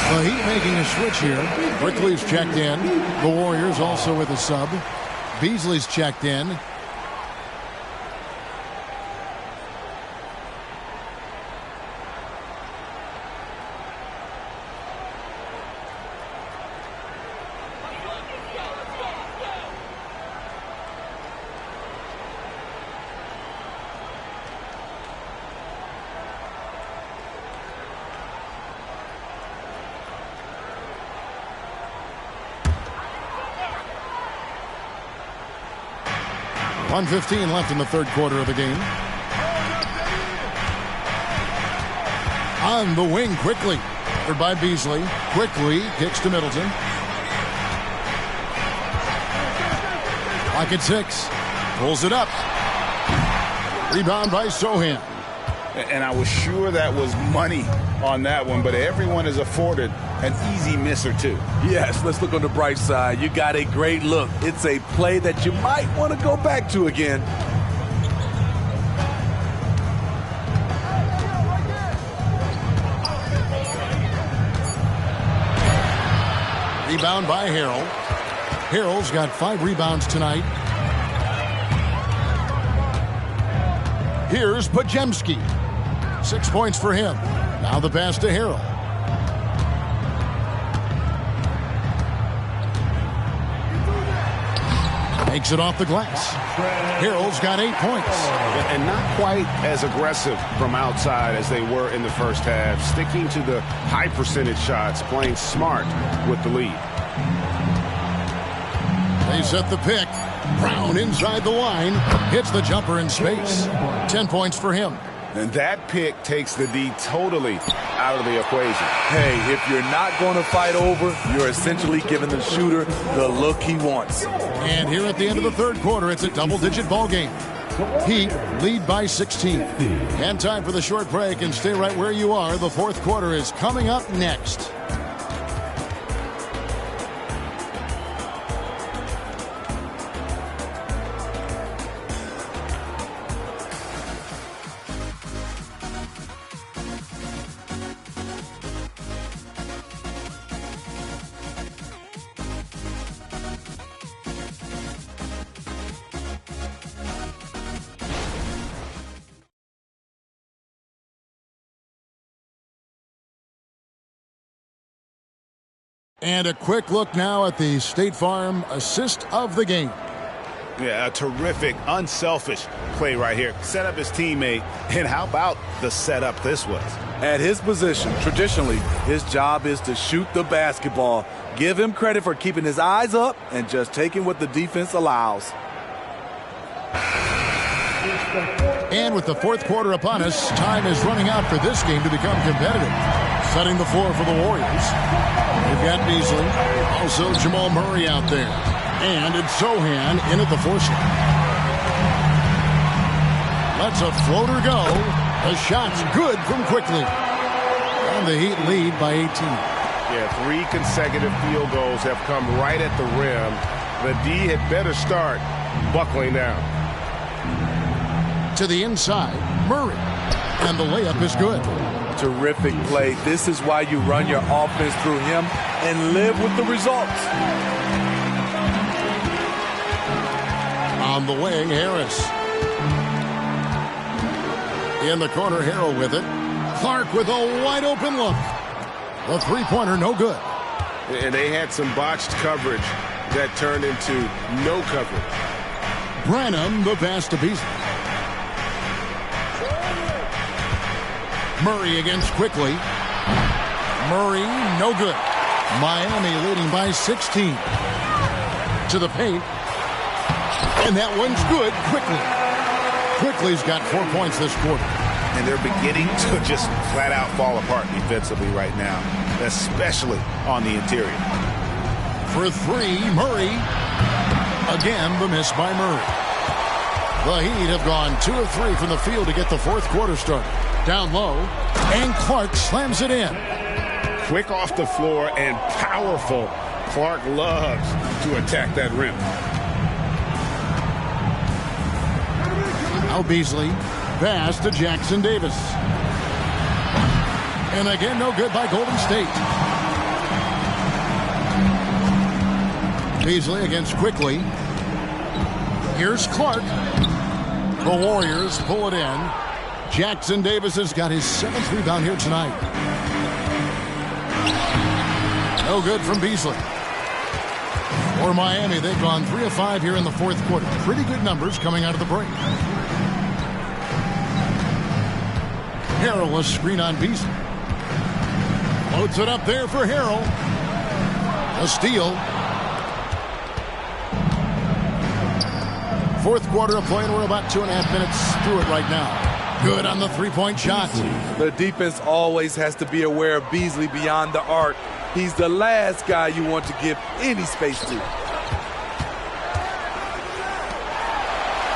[SPEAKER 12] The Heat making a switch here. Brickley's checked in. The Warriors also with a sub. Beasley's checked in. .115 left in the third quarter of the game. On the wing, quickly. Covered by Beasley. Quickly kicks to Middleton. Pocket 6. Pulls it up. Rebound by Sohan.
[SPEAKER 15] And I was sure that was money on that one, but everyone is afforded an easy miss or two.
[SPEAKER 14] Yes, let's look on the bright side. You got a great look. It's a play that you might want to go back to again.
[SPEAKER 12] Rebound by Harrell. Harrell's got 5 rebounds tonight. Here's Pajemski. 6 points for him. Now the pass to Harrell. Makes it off the glass. Harrell's got 8 points.
[SPEAKER 15] And not quite as aggressive from outside as they were in the first half. Sticking to the high percentage shots, playing smart with the lead.
[SPEAKER 12] They set the pick. Brown inside the line. Hits the jumper in space. 10 points for him.
[SPEAKER 15] And that pick takes the D totally out of the equation.
[SPEAKER 14] Hey, if you're not going to fight over, you're essentially giving the shooter the look he wants.
[SPEAKER 12] And here at the end of the third quarter, it's a double-digit ball game. Heat lead by 16. And time for the short break, and stay right where you are. The fourth quarter is coming up next. And a quick look now at the State Farm assist of the game.
[SPEAKER 15] Yeah, a terrific, unselfish play right here. Set up his teammate, and how about the setup this was?
[SPEAKER 14] At his position, traditionally, his job is to shoot the basketball. Give him credit for keeping his eyes up and just taking what the defense allows.
[SPEAKER 12] And with the fourth quarter upon us, time is running out for this game to become competitive. Setting the floor for the Warriors. They've got Beasley. Also Jamal Murray out there. And it's Sohan in at the force line. Lets a floater go. The shot's good from Quickly. And the Heat lead by 18.
[SPEAKER 18] Yeah, 3 consecutive field goals have come right at the rim. The D had better start buckling down.
[SPEAKER 12] To the inside, Murray. And the layup is good.
[SPEAKER 14] Terrific play. This is why you run your offense through him and live with the results.
[SPEAKER 12] On the wing, Harris. In the corner, Harrell with it. Clark with a wide open look. The three-pointer, no good.
[SPEAKER 18] And they had some botched coverage that turned into no coverage.
[SPEAKER 12] Branham, the pass to Beasley. Murray against Quickly. Murray, no good. Miami leading by 16. To the paint. And that one's good. Quickly's got 4 points this quarter.
[SPEAKER 18] And they're beginning to just flat out fall apart defensively right now, especially on the interior.
[SPEAKER 12] For 3, Murray. Again, the miss by Murray. The Heat have gone 2 of 3 from the field to get the fourth quarter started. Down low, and Clark slams it in.
[SPEAKER 18] Quick off the floor and powerful. Clark loves to attack that rim.
[SPEAKER 12] Now Beasley, pass to Jackson Davis. And again, no good by Golden State. Beasley against Quickly. Here's Clark. The Warriors pull it in. Jackson Davis has got his 7th rebound here tonight. No good from Beasley. For Miami, they've gone 3 of 5 here in the fourth quarter. Pretty good numbers coming out of the break. Harrell, a screen on Beasley. Loads it up there for Harrell. A steal. Fourth quarter of play, and we're about 2.5 minutes through it right now. Good on the three-point shot.
[SPEAKER 14] The defense always has to be aware of Beasley beyond the arc. He's the last guy you want to give any space to.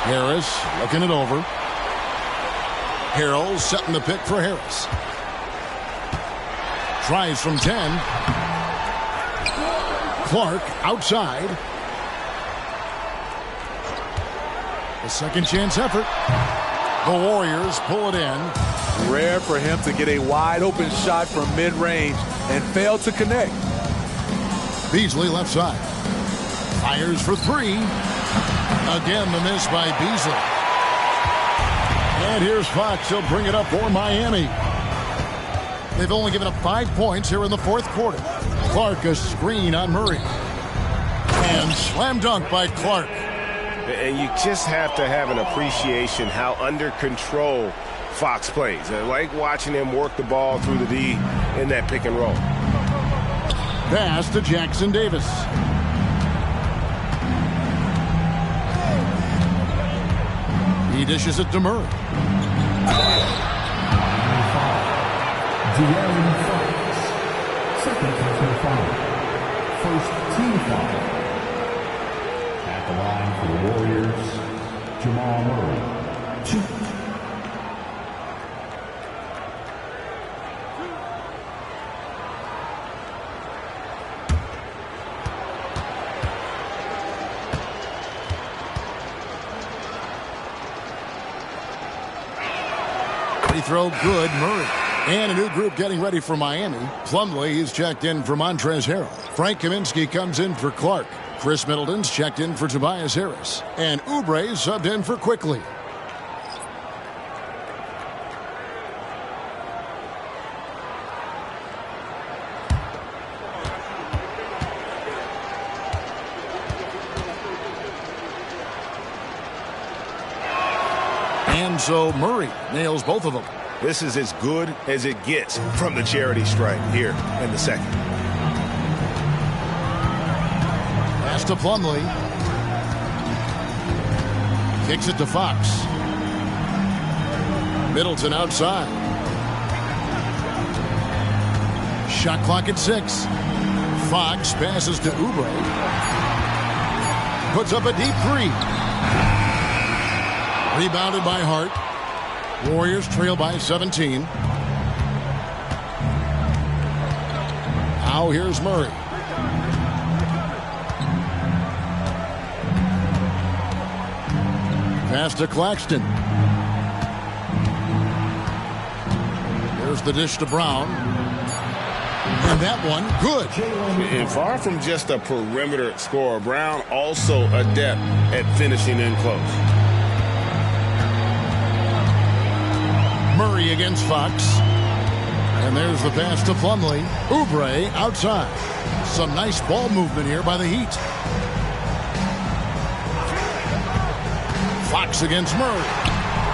[SPEAKER 12] Harris looking it over. Harrell setting the pick for Harris. Tries from 10. Clark outside. A second chance effort. The Warriors pull it in.
[SPEAKER 14] Rare for him to get a wide open shot from mid-range and fail to connect.
[SPEAKER 12] Beasley left side. Fires for 3. Again, the miss by Beasley. And here's Fox. He'll bring it up for Miami. They've only given up 5 points here in the fourth quarter. Clark, a screen on Murray. And slam dunk by Clark.
[SPEAKER 18] And you just have to have an appreciation how under control Fox plays. I like watching him work the ball through the D in that pick and roll.
[SPEAKER 12] Pass to Jackson Davis. He dishes it to Murray.
[SPEAKER 4] De'Aaron Fox. Second personal foul. First team foul. At the line for the Warriors, Jamal Murray. 2.
[SPEAKER 12] Free throw good, Murray. And a new group getting ready for Miami. Plumlee is checked in for Montrezl Harrell. Frank Kaminsky comes in for Clark. Chris Middleton's checked in for Tobias Harris. And Oubre subbed in for Quickly. And so Murray nails both of them.
[SPEAKER 18] This is as good as it gets from the charity stripe here in the second.
[SPEAKER 12] Pass to Plumlee. Kicks it to Fox. Middleton outside. Shot clock at 6. Fox passes to Oubre. Puts up a deep 3. Rebounded by Hart. Warriors trail by 17. Now here's Murray. Pass to Claxton. Here's the dish to Brown. And that one, good.
[SPEAKER 13] And far from just a perimeter scorer, Brown also adept at finishing in close.
[SPEAKER 12] Murray against Fox. And there's the pass to Plumlee. Oubre outside. Some nice ball movement here by the Heat. Fox against Murray.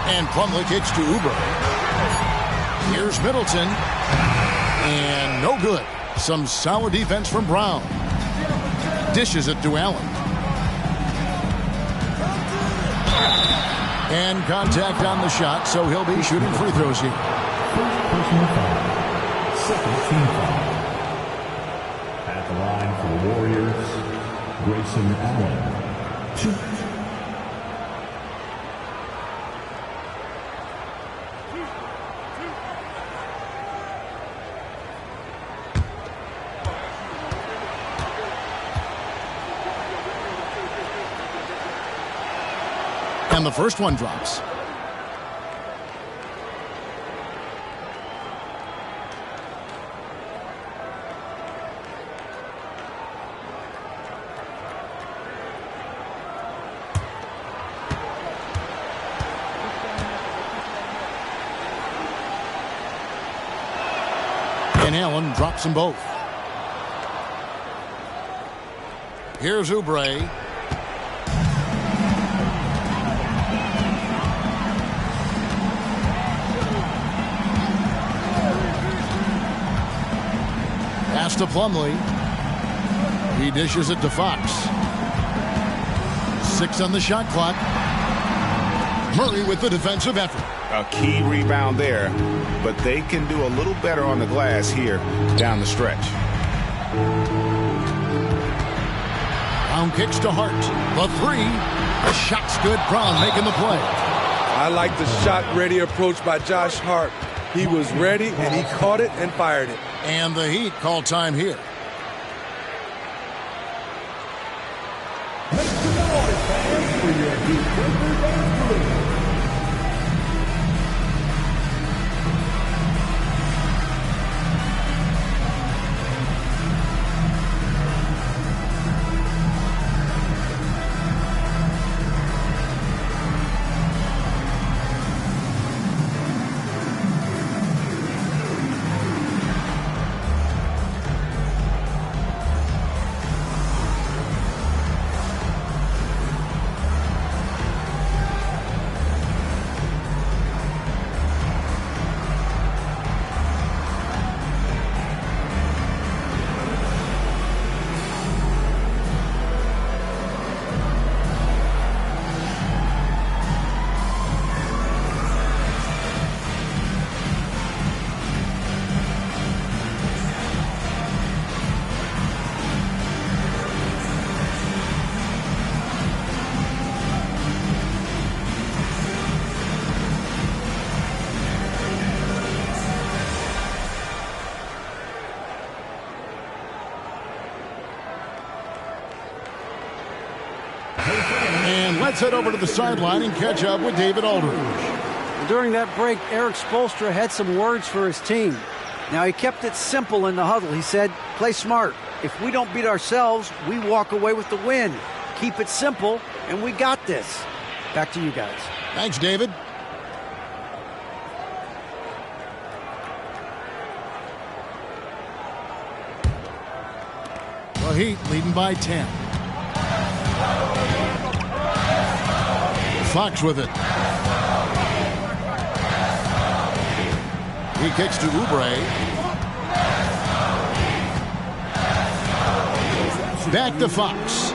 [SPEAKER 12] And Plumlee kicks to Oubre. Here's Middleton. And no good. Some solid defense from Brown. Dishes it to Allen. And contact on the shot, so he'll be shooting free throws here.
[SPEAKER 4] First personal foul. Second team foul. At the line for the Warriors, Grayson Allen. 2.
[SPEAKER 12] And the first one drops. And Allen drops them both. Here's Oubre. Pass to Plumlee. He dishes it to Fox. 6 on the shot clock. Murray with the defensive effort.
[SPEAKER 13] A key rebound there, but they can do a little better on the glass here down the stretch.
[SPEAKER 12] Brown kicks to Hart. The 3. The shot's good. Brown making the play.
[SPEAKER 14] I like the shot-ready approach by Josh Hart. He was ready, and he caught it and fired it.
[SPEAKER 12] And the Heat call time here.
[SPEAKER 4] Make some noise, fans, for your defenders and players.
[SPEAKER 12] And let's head over to the sideline and catch up with David Aldridge.
[SPEAKER 16] During that break, Eric Spoelstra had some words for his team. Now, he kept it simple in the huddle. He said, play smart. If we don't beat ourselves, we walk away with the win. Keep it simple, and we got this. Back to you guys.
[SPEAKER 12] Thanks, David. The Heat leading by 10. Fox with it. He kicks to Oubre. Back to Fox.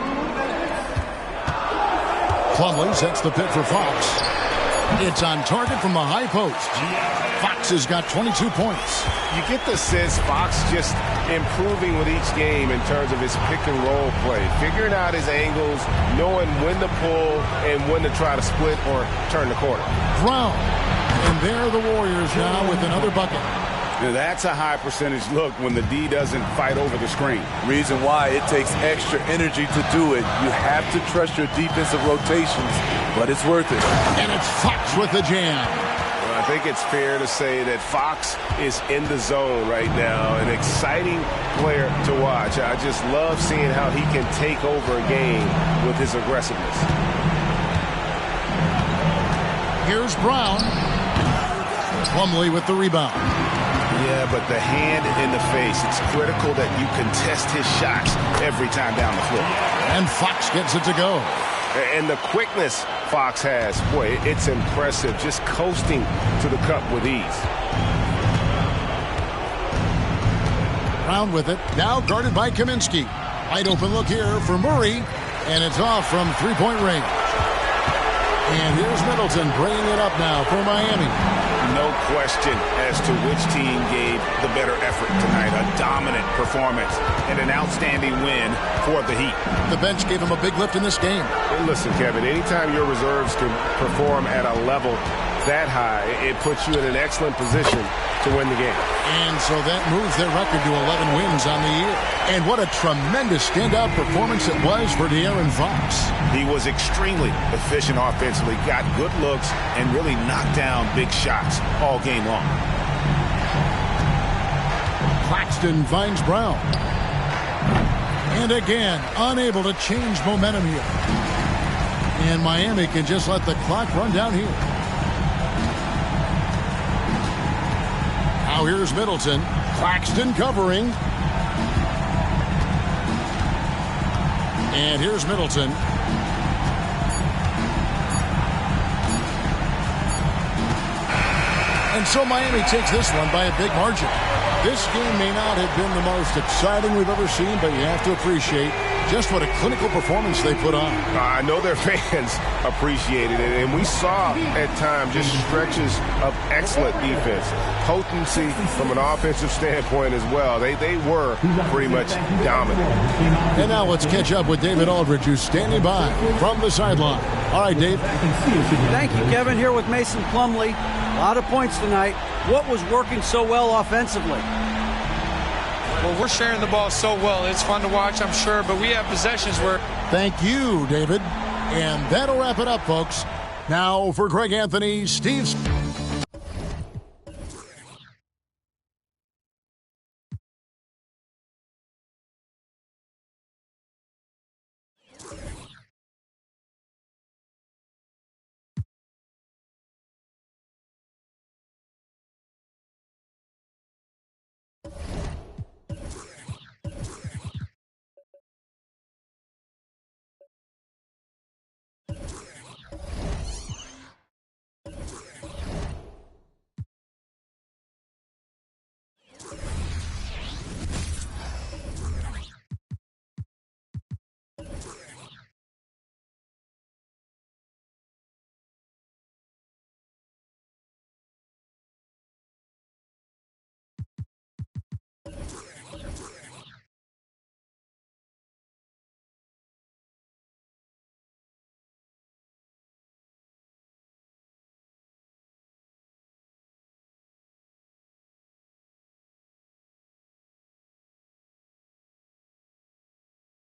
[SPEAKER 12] Plumlee sets the pick for Fox. It's on target from the high post. Fox has got 22 points.
[SPEAKER 18] You get the sense Fox just improving with each game in terms of his pick and roll play, figuring out his angles, knowing when to pull and when to try to split or turn the corner.
[SPEAKER 12] Brown. And there are the Warriors now with another bucket.
[SPEAKER 13] That's a high percentage look when the D doesn't fight over the screen.
[SPEAKER 14] Reason why it takes extra energy to do it. You have to trust your defensive rotations, but it's worth it.
[SPEAKER 12] And it's Fox with the jam.
[SPEAKER 18] Well, I think it's fair to say that Fox is in the zone right now, an exciting player to watch. I just love seeing how he can take over a game with his aggressiveness.
[SPEAKER 12] Here's Brown. Plumlee with the rebound.
[SPEAKER 13] Yeah, but the hand in the face, it's critical that you contest his shots every time down the floor.
[SPEAKER 12] And Fox gets it to go.
[SPEAKER 18] And the quickness Fox has, boy, it's impressive. Just coasting to the cup with ease.
[SPEAKER 12] Brown with it. Now guarded by Kaminsky. Wide open look here for Murray. And it's off from three-point range. And here's Middleton bringing it up now for Miami.
[SPEAKER 13] No question as to which team gave the better effort tonight. A dominant performance and an outstanding win for the Heat.
[SPEAKER 12] The bench gave him a big lift in this game.
[SPEAKER 18] And listen, Kevin, anytime your reserves can perform at a level that high, it puts you in an excellent position to win the game.
[SPEAKER 12] And so that moves their record to 11 wins on the year. And what a tremendous standout performance it was for De'Aaron Fox.
[SPEAKER 13] He was extremely efficient offensively, got good looks, and really knocked down big shots all game long.
[SPEAKER 12] Claxton finds Brown. And again, unable to change momentum here. And Miami can just let the clock run down here. Now here's Middleton. Claxton covering. And here's Middleton. And so Miami takes this one by a big margin. This game may not have been the most exciting we've ever seen, but you have to appreciate just what a clinical performance they put on.
[SPEAKER 18] I know their fans appreciated it, and we saw at times just stretches of excellent defense. Potency from an offensive standpoint as well. They were pretty much dominant.
[SPEAKER 12] And now let's catch up with David Aldridge, who's standing by from the sideline. All right, Dave.
[SPEAKER 16] Thank you, Kevin. Here with Mason Plumlee. A lot of points tonight. What was working so well offensively?
[SPEAKER 19] Well, we're sharing the ball so well. It's fun to watch, I'm sure, but we have possessions where...
[SPEAKER 12] Thank you, David. And that'll wrap it up, folks. Now for Greg Anthony, Steve...